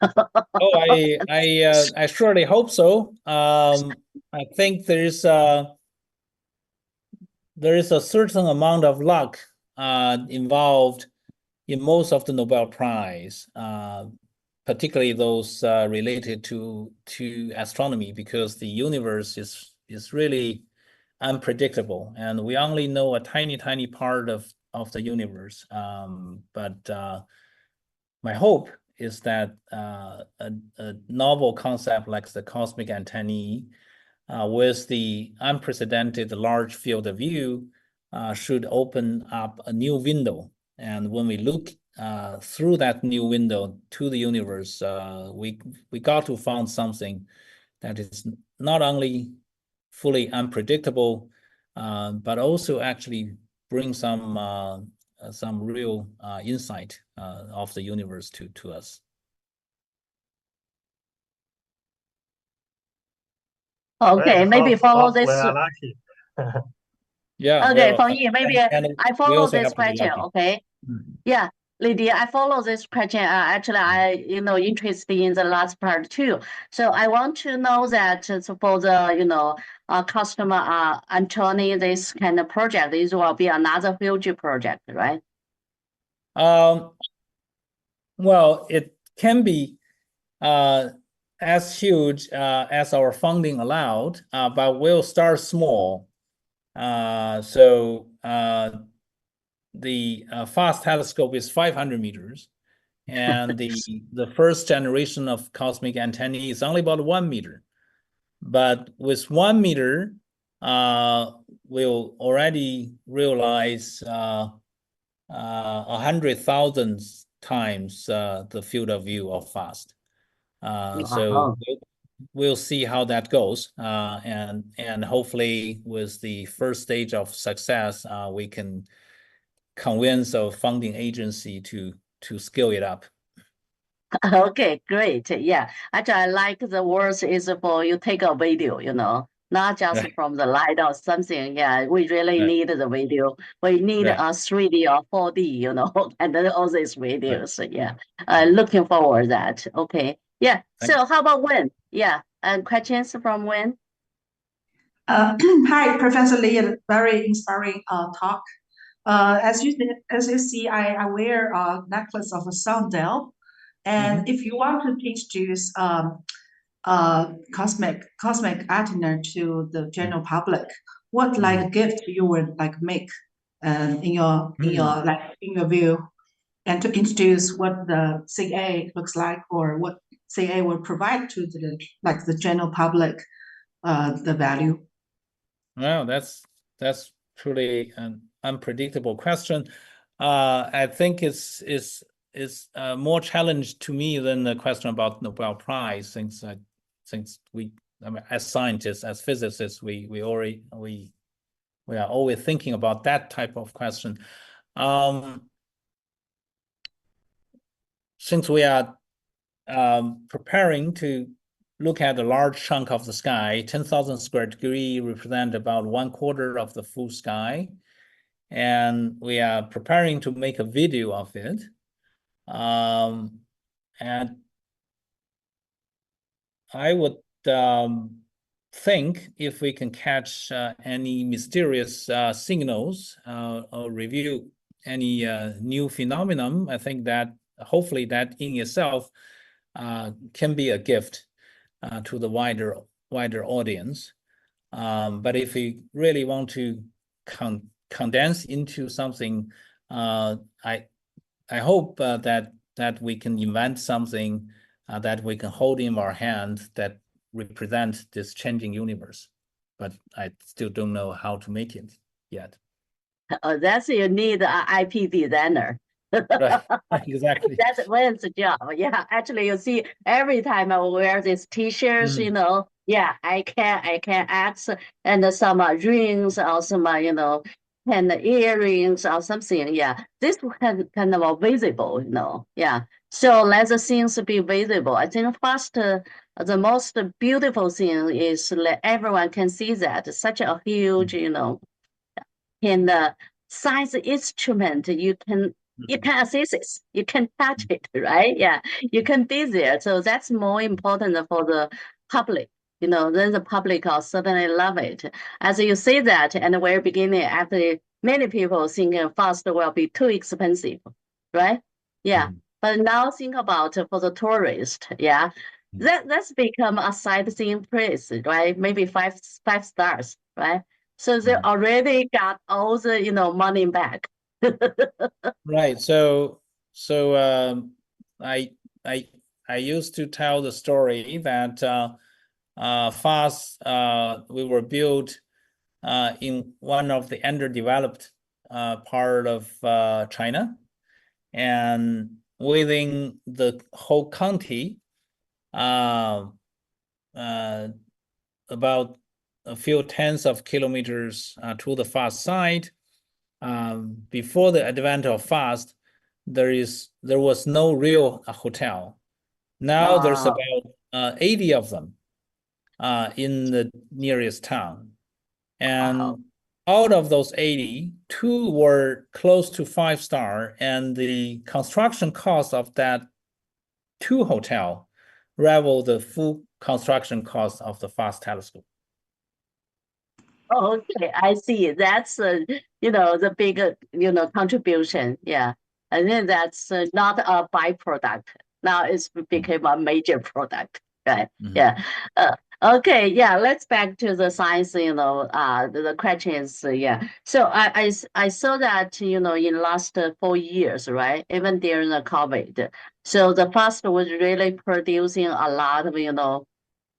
Oh, I surely hope so. I think there is a certain amount of luck involved in most of the Nobel Prize, particularly those related to astronomy, because the universe is really unpredictable, and we only know a tiny part of the universe. But my hope is that a novel concept like the cosmic antennae, with the unprecedented large field of view, should open up a new window. And when we look through that new window to the universe, we got to find something that is not only fully unpredictable, but also actually bring some real insight of the universe to us. Okay, Great. maybe follow We this. are lucky. Yeah. Okay, Well, Feng Yi, maybe and I we follow also this have to be question. lucky. Okay. Yeah, Lydia, I follow this question. Actually, I interested in the last part too. So I want to know that so for the customer Anthony, this kind of project, this will be another huge project, right? Well, it can be as huge as our funding allowed, but we'll start small. So the FAST telescope is 500 meters, and the first generation of cosmic antennae is only about 1 meter. But with 1 meter, we'll already realize 100,000 times the field of view of FAST. So we'll see how that goes, and hopefully with the first stage of success, we can convince a funding agency to scale it up. Okay, great. Yeah. Actually, I like the words is for you take a video, not just Right. from the light or something. Yeah, we really Right. need the video. We need Right. a 3D or 4D, and then all these videos. Yeah. Right. Looking forward that. Okay. Yeah. Thanks. So how about Wen? Yeah. And questions from Wen? Hi, Professor Lee. Very inspiring talk. As you see, I wear a necklace of a sundial, and if you want to introduce cosmic antenna to the general public, what like gift you would like make in your view, and to introduce what the CA looks like or what CA will provide to the general public, the value. Well, that's truly an unpredictable question. I think it's more challenge to me than the question about Nobel Prize, since we, I mean, as scientists, as physicists, we are always thinking about that type of question. Since we are preparing to look at a large chunk of the sky, 10,000 square degree represent about 1/4 of the full sky. And we are preparing to make a video of it. And I would think if we can catch any mysterious signals or review any new phenomenon, I think that hopefully that in itself can be a gift to the wider audience. But if we really want to condense into something, I hope that we can invent something that we can hold in our hand that represent this changing universe. But I still don't know how to make it yet. That's you need an IP designer. Right, exactly. That's Wen's job. Yeah, actually, you see, every time I wear these T-shirts, yeah, iCANX and some rings or some, and earrings or something. Yeah, this kind of visible, Yeah, so let the things be visible. I think first, the most beautiful thing is that everyone can see that such a huge, in the science instrument, you can assess it, you can touch it, right? Yeah, you can be there. So that's more important for the public. Then the public will certainly love it. As you say that, in the very beginning, after many people thinking fast will be too expensive, right? Yeah. But now think about for the tourist, yeah. That's become a sightseeing place, right? Maybe five stars, right? So they already got all the money back. Right. So I used to tell the story that FAST we were built in one of the underdeveloped part of China, and within the whole county, about a few tens of kilometers to the fast side. Before the advent of fast, there was no real hotel. Now there's Wow. about 80 of them in the nearest town. And Wow. out of those 80, 2 were close to 5-star, and the construction cost of that 2 hotel rival the full construction cost of the FAST telescope. Okay, I see. That's the big contribution. Yeah, and then that's not a byproduct. Now it's became a major product. Right. Yeah. Okay. Yeah. Let's back to the science. The question is yeah. So I saw that in last 4 years, right? Even during the COVID, so the FAST was really producing a lot of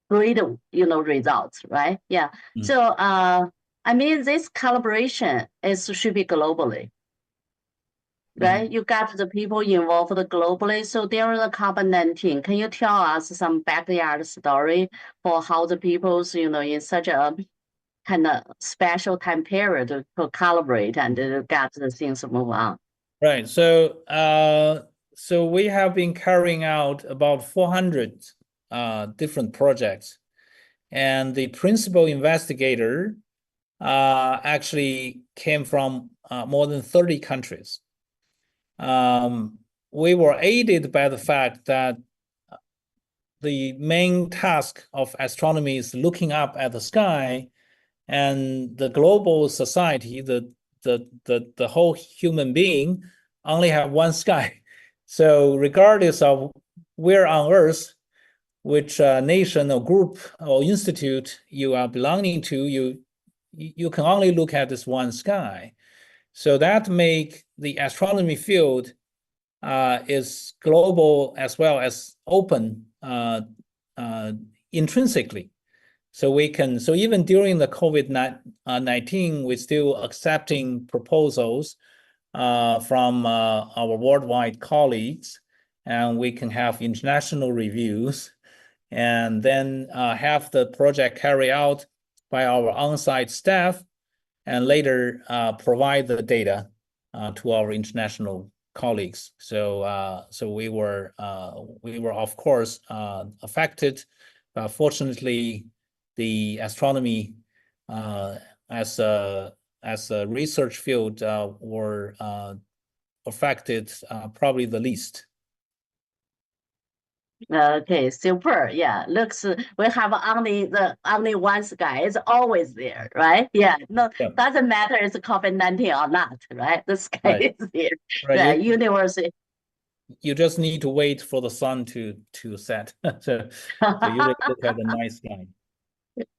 great results, right? Yeah. So I mean this collaboration should be globally, right? You got the people involved globally. So during the COVID-19, can you tell us some backyard story for how the people's in such a kind of special time period to collaborate and get the things move on? Right. So we have been carrying out about 400 different projects, and the principal investigator actually came from more than 30 countries. We were aided by the fact that the main task of astronomy is looking up at the sky, and the global society, the whole human being only have one sky. So regardless of where on Earth, which nation or group or institute you are belonging to, you can only look at this one sky. So that make the astronomy field is global as well as open intrinsically. So even during the COVID-19, we're still accepting proposals from our worldwide colleagues, and we can have international reviews, and then have the project carried out by our on-site staff, and later provide the data to our international colleagues. So we were of course affected. Fortunately, the astronomy as a research field were affected probably the least. Okay, super. Yeah, looks we have only one sky. It's always there, right? Yeah, no, Yeah. doesn't matter it's COVID-19 or not, right? The sky Right. is there. Right. The universe. You just need to wait for the sun to set. So you look at the night sky.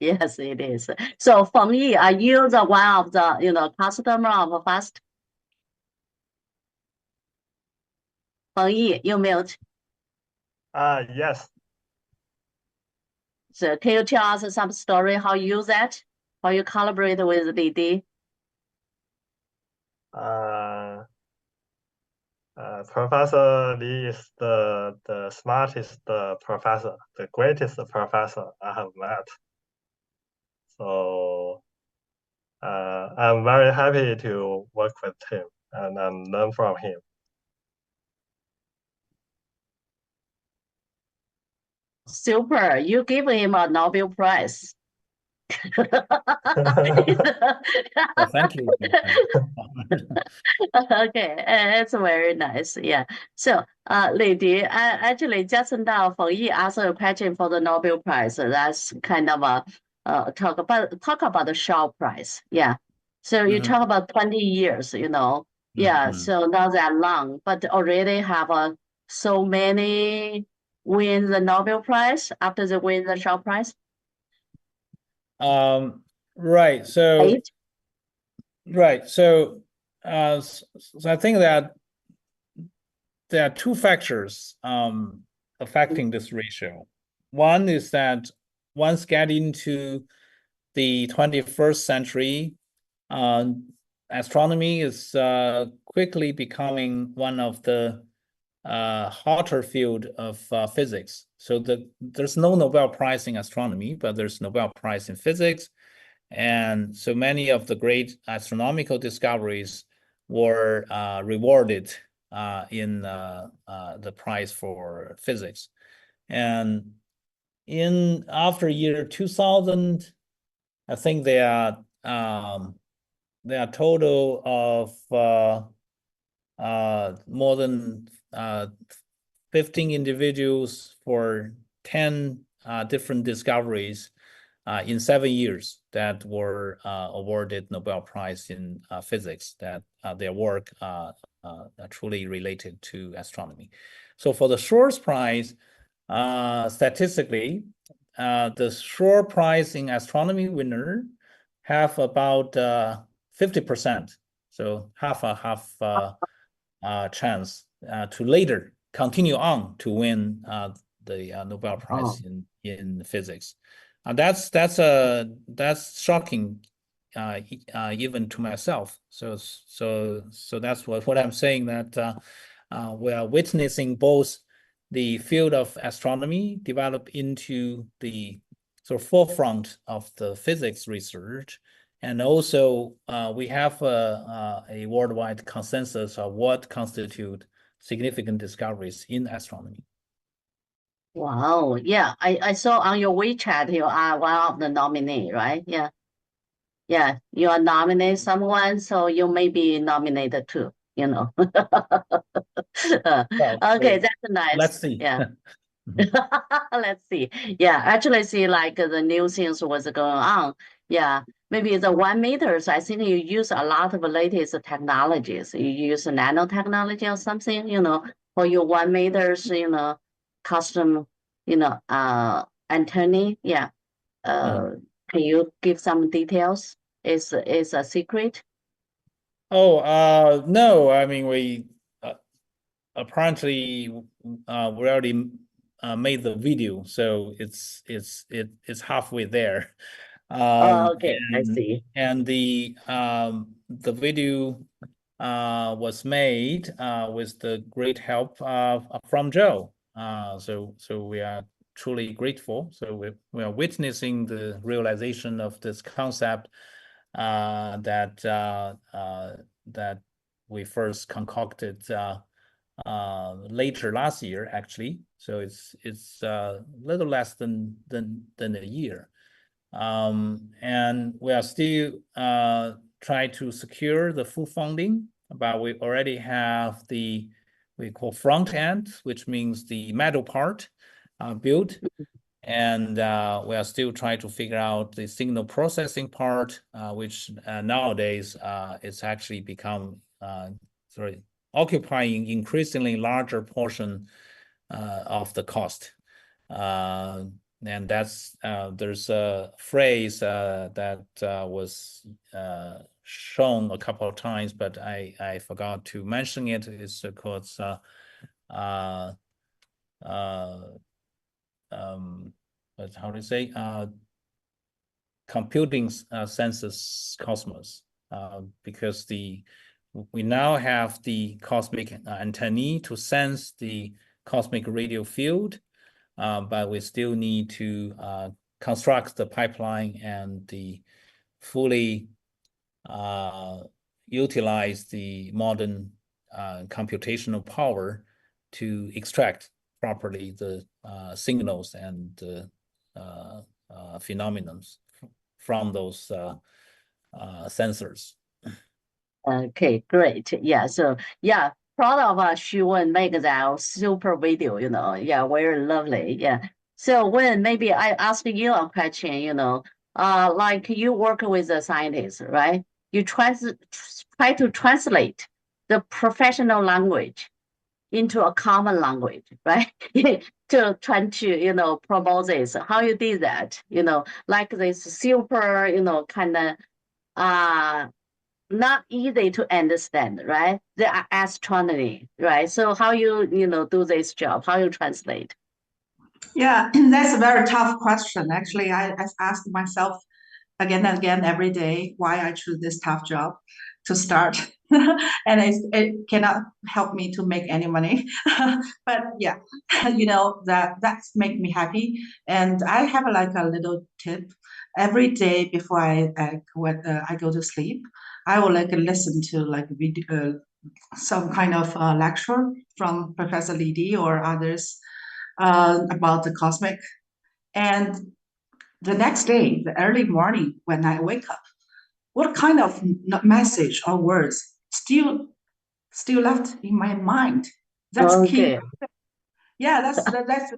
Yes, it is. So for me, are you the one of the customer of FAST? 冯毅, you mute. Yes. So can you tell us some story how you use that? How you collaborate with DD? Professor Lee is the smartest professor, the greatest professor I have met. So I'm very happy to work with him and learn from him. Super, you give him a Nobel Prize. Oh, thank you. Okay, it's very nice. Yeah. So, Lady, actually, just now, Feng Yi asked a question for the Nobel Prize. That's kind of a talk about the Shaw Prize. Yeah. So you talk about 20 years. Yeah. So not that long, but already have so many win the Nobel Prize after they win the Shaw Prize. Right. So. 8. Right. So I think that there are 2 factors affecting this ratio. One is that once get into the 21st century, astronomy is quickly becoming one of the hotter field of physics. So there's no Nobel Prize in astronomy, but there's Nobel Prize in physics. And so many of the great astronomical discoveries were rewarded in the prize for physics. And after year 2000, I think there are total of more than 15 individuals for 10 different discoveries in 7 years that were awarded Nobel Prize in physics, that their work truly related to astronomy. So for the Shor's Prize, statistically, the Shor Prize in astronomy winner have about 50%, so half chance to later continue on to win the Nobel Prize in physics. That's shocking, even to myself. So that's what I'm saying, that we are witnessing both the field of astronomy develop into the sort of forefront of the physics research, and also we have a worldwide consensus of what constitute significant discoveries in astronomy. Wow. Yeah. I saw on your WeChat you are one of the nominee, right? Yeah. Yeah. You are nominate someone, so you may be nominated too, you know. Well, Okay, that's nice. let's see. Yeah. Let's see. Yeah, actually see like the new things was going on. Yeah, maybe the 1 meters, I think you use a lot of latest technologies. You use nanotechnology or something, you know, for your 1 meters, you know, custom, you know, antennae. Yeah. Can you give some details? Is a secret? Oh, no, I mean, we apparently we already made the video, so it's halfway there. Okay, I see. And the video was made with the great help from Joe. So we are truly grateful. So we are witnessing the realization of this concept that we first concocted later last year, actually. So it's a little less than a year. And we are still trying to secure the full funding, but we already have we call front end, which means the metal part built. And we are still trying to figure out the signal processing part, which nowadays it's actually become occupying increasingly larger portion of the cost. And that's there's a phrase that was shown a couple of times, but I forgot to mention it. It's called but how to say, computing census cosmos, because we now have the cosmic antennae to sense the cosmic radio field, but we still need to construct the pipeline and the fully utilize the modern computational power to extract properly the signals and the phenomena from those sensors. Okay, great. Yeah, so yeah, proud of Xu Wen make that super video, you know. Yeah, very lovely. Yeah. So when maybe I ask you a question, you know, like you work with a scientist, right? You try to translate the professional language into a common language, right? To try to, you know, promote this. How you did that, you know, like this super, you know, kind of not easy to understand, right? The astronomy, right? So how you know, do this job? How you translate? Yeah, that's a very tough question. Actually, I ask myself again and again every day why I choose this tough job. to start, and it cannot help me to make any money. But yeah, that's make me happy. And I have like a little tip every day before when I go to sleep. I will like listen to like video, some kind of lecture from Professor Lidi or others about the cosmic. And the next day, the early morning when I wake up, what kind of message or words still left in my mind? That's key. Okay. Yeah, that's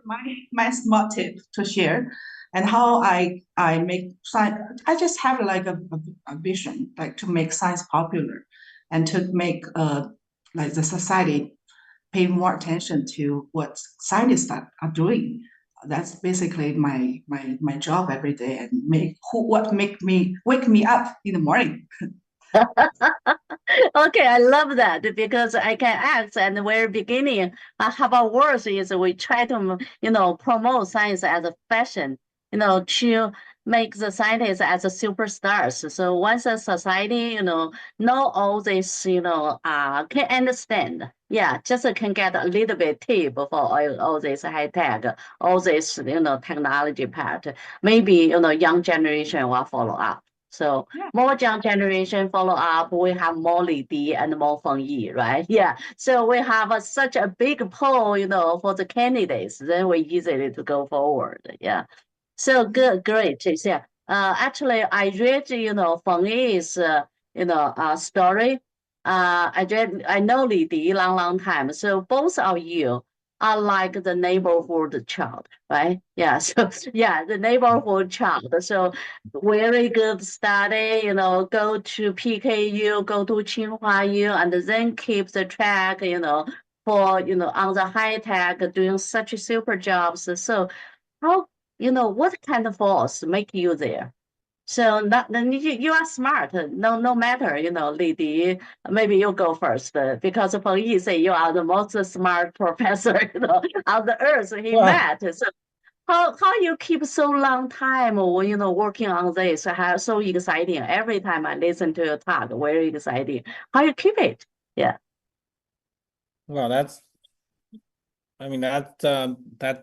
my small tip to share, and how I make science. I just have like a vision, like to make science popular, and to make like the society pay more attention to what scientists are doing. That's basically my job every day, and what make me wake me up in the morning. Okay, I love that because I can act at the very beginning. How about worse is we try to, promote science as a fashion, to make the scientists as a superstars. So once a society, know all this, can understand. Yeah, just can get a little bit tip for all this high tech, all this, technology part. Maybe, young generation will follow up. So Yeah. more young generation follow up, we have more Li Di and more Feng Yi, right? Yeah. So we have such a big poll, for the candidates. Then we easily to go forward. Yeah. So good, great. Yeah. Actually, I read, Feng Yi's, story. I know Li Di long time. So both of you are like the neighborhood child, right? Yeah. So yeah, the neighborhood child. So very good study, go to PKU, go to Tsinghua U, and then keep the track, for, on the high tech, doing such super jobs. So how, what kind of force make you there? So then you are smart. No matter, Li Di, maybe you go first because Peng Yi say you are the most smart professor, on the earth he met. So how you keep so long time, working on this? How so exciting? Every time I listen to your talk, very exciting. How you keep it? Yeah. Well, that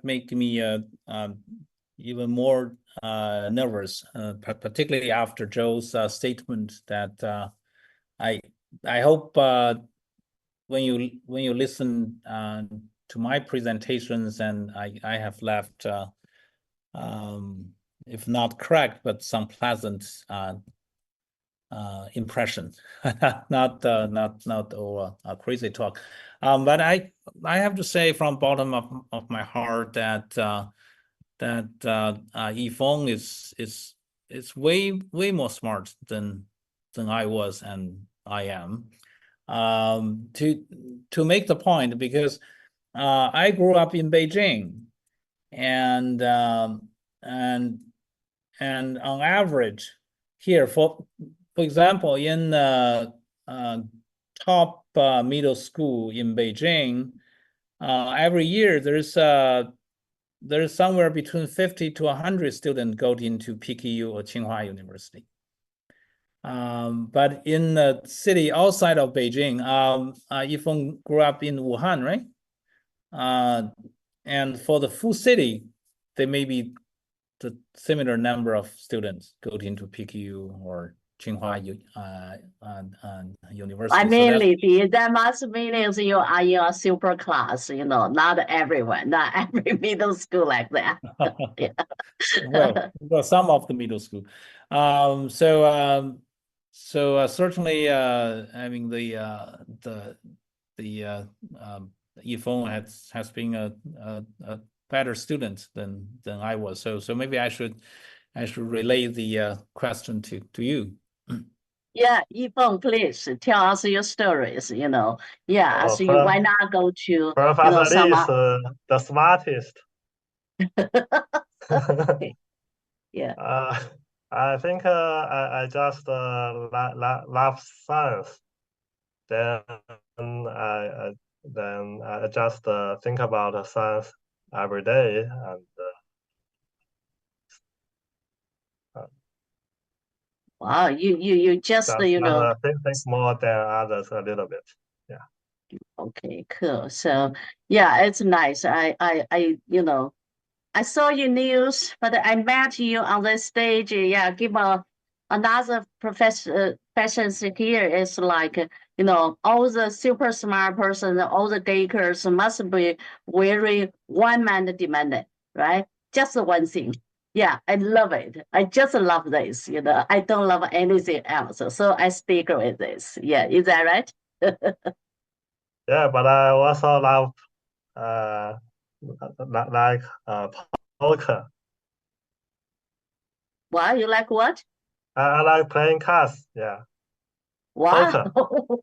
make me even more nervous, particularly after Joe's statement that I hope when you listen to my presentations, and I have left if not correct, but some pleasant impression, not all crazy talk. But I have to say from bottom of my heart that Yifeng is way more smart than I was and I am. To make the point, because I grew up in Beijing, and on average here, for example, in top middle school in Beijing, every year there's somewhere between 50 to 100 students go into PKU or Tsinghua University. But in the city outside of Beijing, Yifeng grew up in Wuhan, right? And for the full city, there may be the similar number of students go into PKU or Tsinghua University. I mean, Li Di, that must mean you are in a super class, not everyone, not every middle school like that. Yeah. well, some of the middle school. So certainly, I mean the Yifeng has been a better student than I was. So maybe I should relay the question to you. Yeah, Yifeng, please tell us your stories, Yeah, Oh, so why not go to, Professor some Lee is the smartest. yeah. I think I just love science. Then I just think about science every day, and Wow, you just think more than others a little bit. Yeah. Okay, cool. So yeah, it's nice. I saw your news, but I met you on the stage. Yeah, give another professions here is like, all the super smart person, all the geekers must be very one-man dependent, right? Just one thing. Yeah, I love it. I just love this, I don't love anything else. So I stick with this. Yeah, is that right? Yeah, but I also love like poker. Wow, you like what? I like playing cards. Yeah, Wow. poker.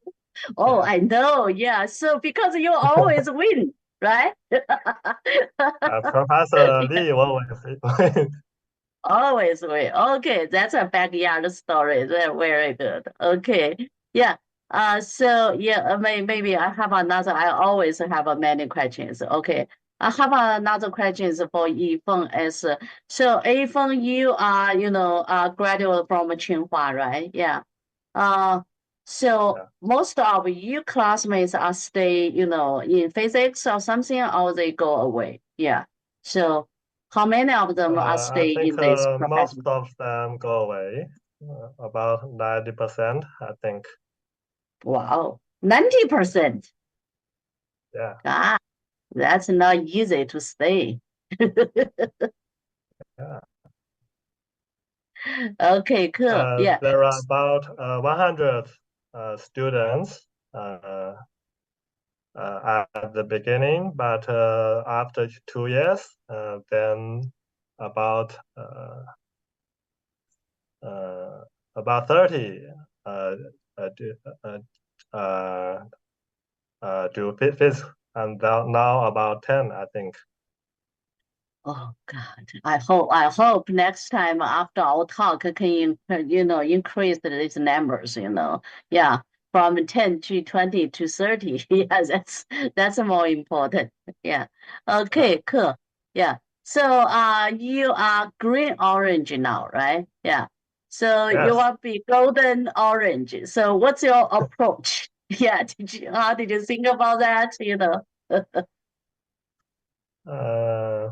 Oh, Yeah. I know. Yeah. So because you always win, right? Professor Lee always win. Always win. Okay, that's a backyard story. They're very good. Okay. Yeah. So yeah, maybe I have another. I always have many questions. Okay. I have another questions for Yifeng is so Yifeng, you are, graduate from Tsinghua, right? Yeah. Uh, so Yeah. most of you classmates are stay, in physics or something, or they go away. Yeah. So how many of them are I stay think in this most profession? of them go away. About 90%, I think. Wow, 90%. Yeah. Ah, that's not easy to stay. Yeah. Okay, cool. Yeah. There are about 100 students at the beginning, but after 2 years, then about about 30 do, do physics, and now about 10, I think. Oh God, I hope next time after our talk can increase these numbers, yeah, from 10 to 20 to 30. Yeah, that's more important. Yeah. Okay, cool. Yeah. So you are green orange now, right? Yeah. So you Yes. will be golden orange. So what's your approach? Yeah, how did you think about that? Uh,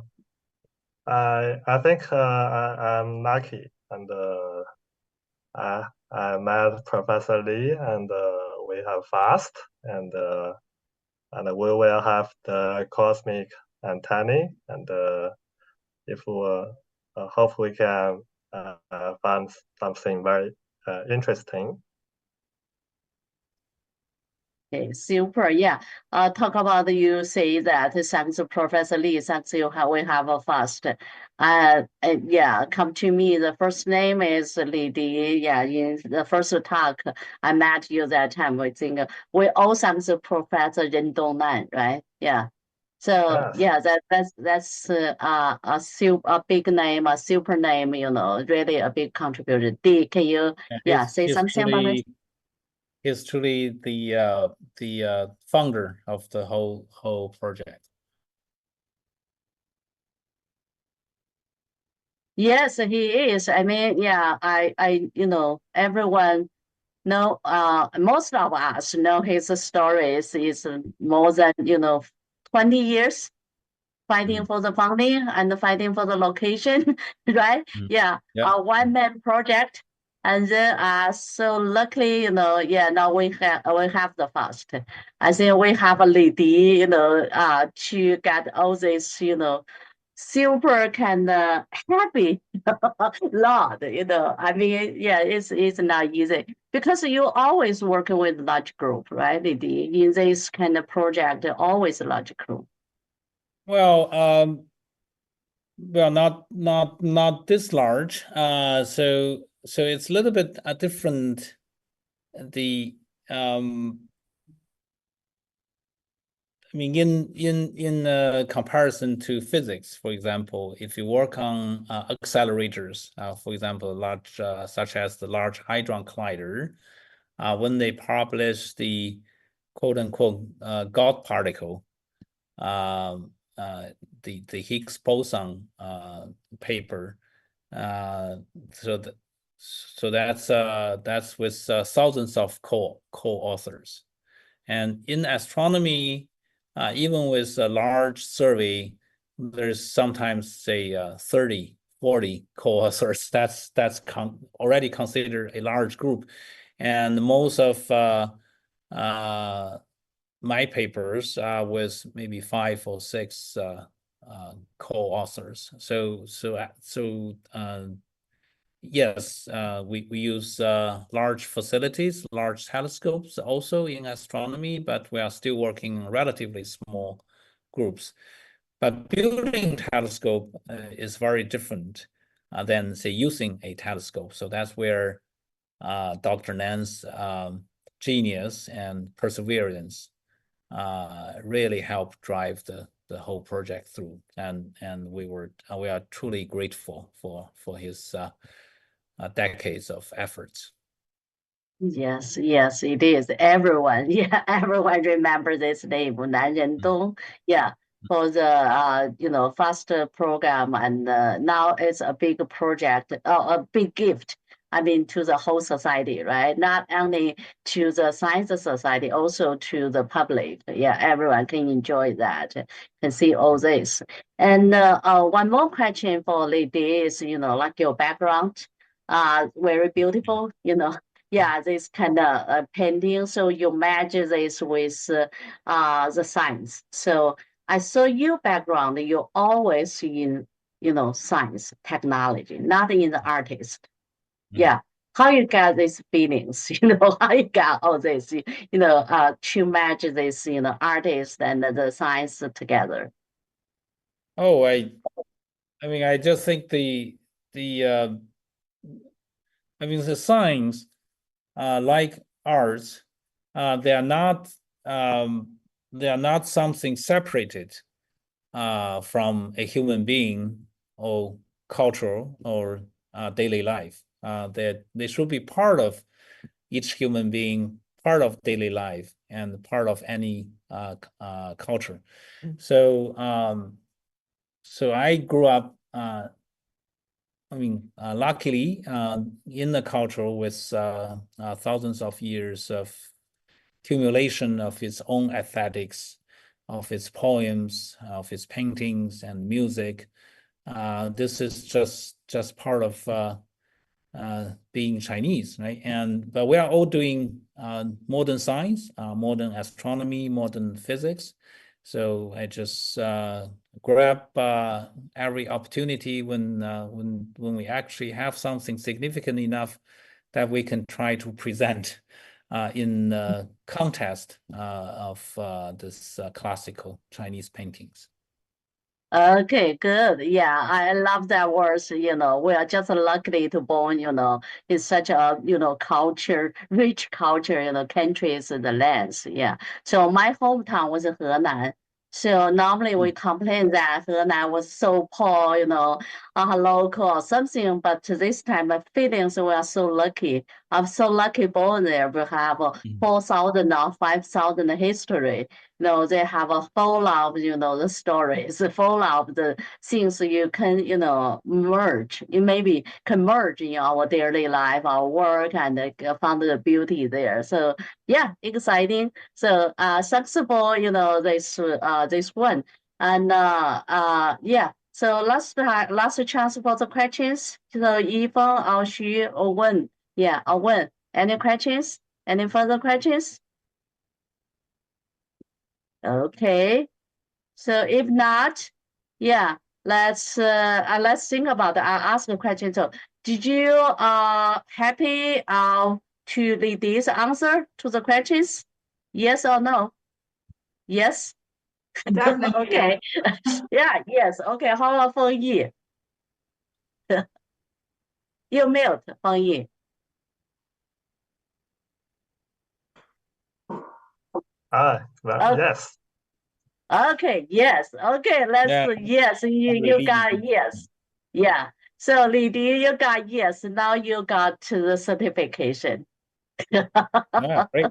I think I'm lucky, and I met Professor Lee, and we have fast, and we will have the cosmic antennae, and if we hope we can find something very interesting. Okay, super. Yeah. Talk about you say that thanks to Professor Lee, thanks we have a fast. Yeah, come to me. The first name is Li Di. Yeah, in the first talk I met you that time. We think we all thanks to Professor Ren Dongnan, right? Yeah. So Yes. yeah, that's a big name, a super name. Really a big contributor. Di, can you say something about it? He's truly the founder of the whole project. Yes, he is. I mean, yeah, everyone know, most of us know his stories is more than, 20 years fighting for the funding and fighting for the location, right? Yeah, Yeah. a one-man project. And then so luckily, yeah, now we have the fast. I think we have a lady, to get all this, super kind of happy lot, I mean, yeah, it's not easy because you always work with large group, right, Lady? In this kind of project, always large group. Well, not this large. So it's a little bit different. The I mean, in comparison to physics, for example, if you work on accelerators, for example, large such as the Large Hadron Collider, when they publish the quote unquote God particle, the Higgs boson paper, so So that's with thousands of co-authors. And in astronomy, even with a large survey, there's sometimes say 30, 40 co-authors. That's already considered a large group. And most of my papers with maybe 5 or 6 co-authors. Yes, we use large facilities, large telescopes also in astronomy, but we are still working in relatively small groups. But building telescope is very different than, say, using a telescope. So that's where Dr. Nan's genius and perseverance really helped drive the whole project through, and we are truly grateful for his decades of efforts. Yes, yes, it is. Everyone, yeah, everyone remember this name, Nan Rendong. Yeah, for the faster program, and now it's a big project, a big gift. I mean, to the whole society, right? Not only to the science society, also to the public. Yeah, everyone can enjoy that, can see all this. And one more question for Lady is, like your background, very beautiful, yeah, this kind of painting. So you match this with the science. So I saw your background. You're always in, science, technology, not in the artist. Yeah. How you get these feelings? How you got all this? To match this, artist and the science together. Oh, I mean, I just think the science, like arts, they are not something separated from a human being or cultural or daily life. They should be part of each human being, part of daily life, and part of any culture. So I grew up, luckily, in the culture with thousands of years of accumulation of its own aesthetics, of its poems, of its paintings and music. This is just part of being Chinese, right? But we are all doing modern science, modern astronomy, modern physics. So I just grab every opportunity when we actually have something significant enough that we can try to present in contest of this classical Chinese paintings. Okay, good. Yeah, I love that words. We are just lucky to born, in such a, culture, rich culture, countries, the lands. Yeah. So my hometown was Henan. So normally we complain that Henan was so poor, local or something. But this time, my feelings we are so lucky. I'm so lucky born there. We have 4,000 or 5,000 history. They have a full of, the stories, full of the things you can, merge. You maybe can merge in our daily life, our work, and found the beauty there. So yeah, exciting. So successful, this one. And yeah. So last chance for the questions. So Yifeng or Xu or Wen. Yeah, or Wen. Any questions? Any further questions? Okay. So if not, yeah, let's think about it. I'll ask a question. So did you happy to read this answer to the questions? Yes or no? Yes? Definitely. Okay. Yeah, yes. Okay, how about Feng Yi? You mute, Feng Yi. Well, yes. Okay, yes. Okay, yes, you got yes. Yeah. So Li Di, you got yes. Now you got to the certification. Yeah, great.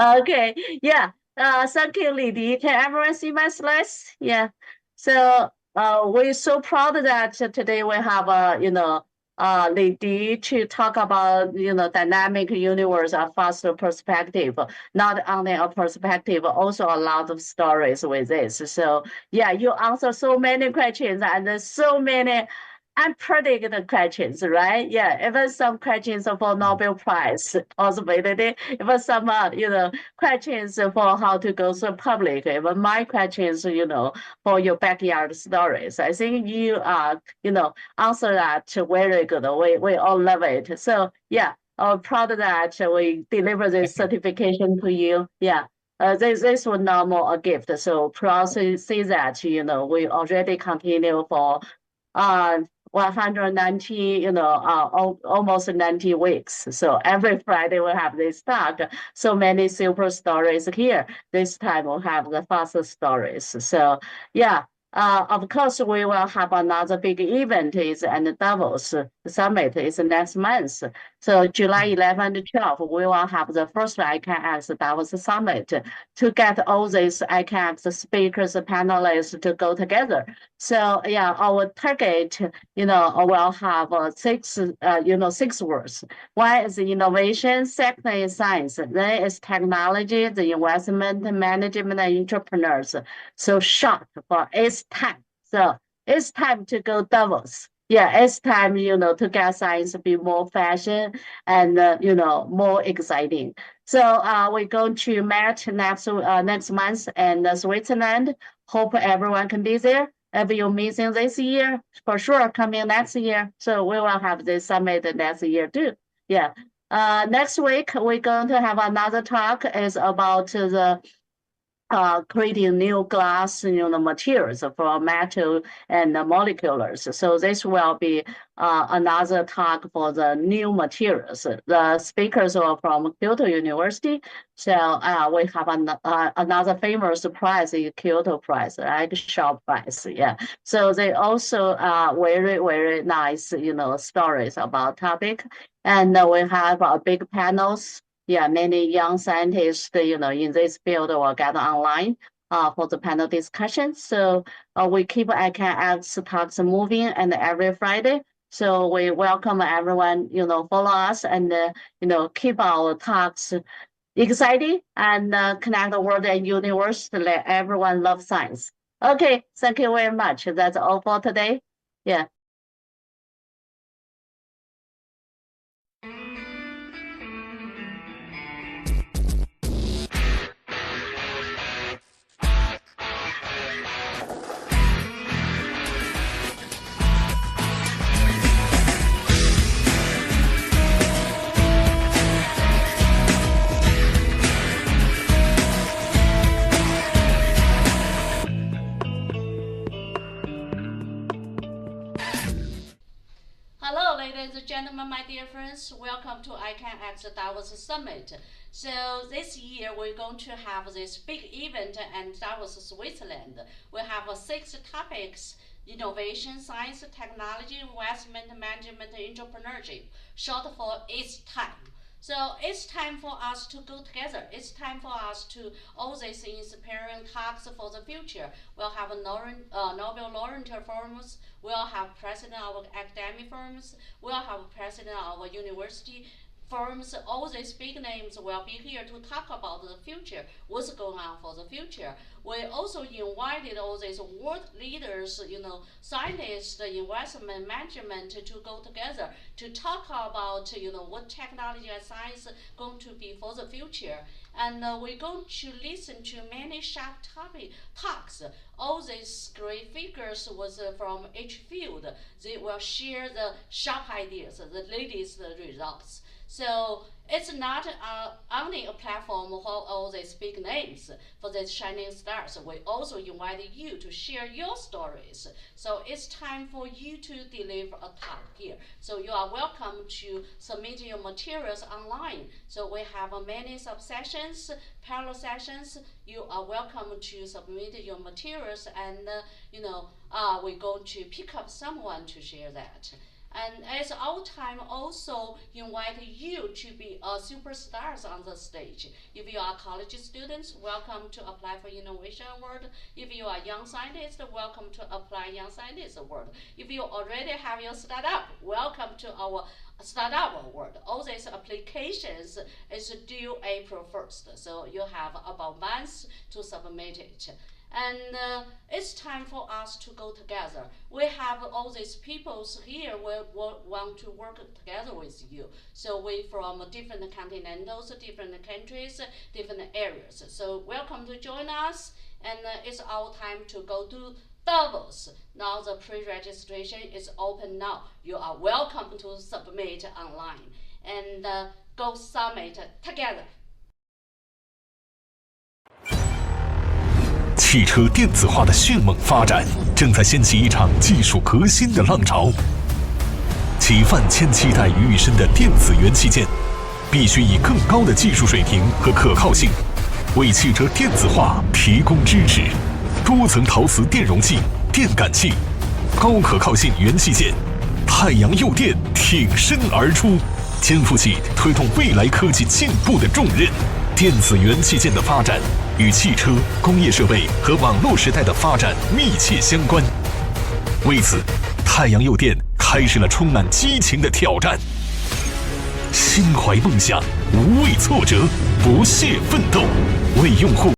Okay, yeah. Thank you, Li Di. Can everyone see my slides? Yeah. So we're so proud that today we have Lady to talk about, dynamic universe, a faster perspective, not only a perspective, also a lot of stories with this. So yeah, you answer so many questions and so many unpredicted questions, right? Yeah, even some questions for Nobel Prize possibility, even some, questions for how to go to public, even my questions, for your backyard stories. I think you answer that very good. We all love it. So yeah, I'm proud that we deliver this certification to you. Yeah. This was not more a gift. So proud to see that, we already continue for 190, almost 90 weeks. So every Friday we have this talk. So many super stories here. This time we'll have the faster stories. So yeah, of course, we will have another big event is and Davos Summit is next month. So July 11 to 12, we will have the first iCANX Davos Summit to get all these iCANX speakers, panelists to go together. So yeah, our target, will have six words. One is innovation, second is science, then is technology, the investment management and entrepreneurs. So short for it's time. So it's time to go Davos. Yeah, it's time, to get science to be more fashion and, more exciting. So we're going to meet next month in Switzerland. Hope everyone can be there. If you're missing this year, for sure coming next year. So we will have this summit next year too. Yeah. Next week we're going to have another talk is about the creating new glass, materials for metal and the moleculars. So this will be another talk for the new materials. The speakers are from Kyoto University. So we have another famous prize, the Kyoto Prize, like Shop Prize. Yeah. So they also very, very nice, stories about topic. And we have big panels. Yeah, many young scientists, in this field will get online for the panel discussion. So we keep iCANX talks moving and every Friday. So we welcome everyone, follow us and, keep our talks exciting and connect the world and universe to let everyone love science. Okay, thank you very much. That's all for today. Yeah. Hello, ladies and gentlemen, my dear friends. Welcome to iCANX Davos Summit. So this year we're going to have this big event in Davos, Switzerland. We have 6 topics: innovation, science, technology, investment management, and entrepreneurship. Short for it's time. So it's time for us to go together. It's time for us to all these inspiring talks for the future. We'll have a Nobel laureate forums. We'll have president of academic firms. We'll have president of university firms. All these big names will be here to talk about the future, what's going on for the future. We also invited all these world leaders, scientists, investment management to go together to talk about, what technology and science going to be for the future. And we're going to listen to many sharp talks. All these great figures was from each field. They will share the sharp ideas, the latest results. So it's not only a platform for all these big names, for these shining stars. We also invite you to share your stories. So it's time for you to deliver a talk here. So you are welcome to submit your materials online. So we have many sub-sessions, parallel sessions. You are welcome to submit your materials and, we're going to pick up someone to share that. And it's our time also invite you to be superstars on the stage. If you are college students, welcome to apply for Innovation Award. If you are young scientists, welcome to apply Young Scientist Award. If you already have your startup, welcome to our Startup Award. All these applications is due April 1st, so you have about months to submit it. And it's time for us to go together. We have all these people here we want to work together with you. So we from different continentals, different countries, different areas. So welcome to join us, and it's our time to go to Davos. Now the pre-registration is open now. You are welcome to submit online and go summit together. 汽车电子化的迅猛发展正在掀起一场技术革新的浪潮。集万千期待于一身的电子元器件，必须以更高的技术水平和可靠性，为汽车电子化提供支持。多层陶瓷电容器、电感器、高可靠性元器件，太阳诱电挺身而出，肩负起推动未来科技进步的重任。电子元器件的发展与汽车、工业设备和网络时代的发展密切相关。为此，太阳诱电开始了充满激情的挑战。心怀梦想，无畏挫折，不懈奋斗，为用户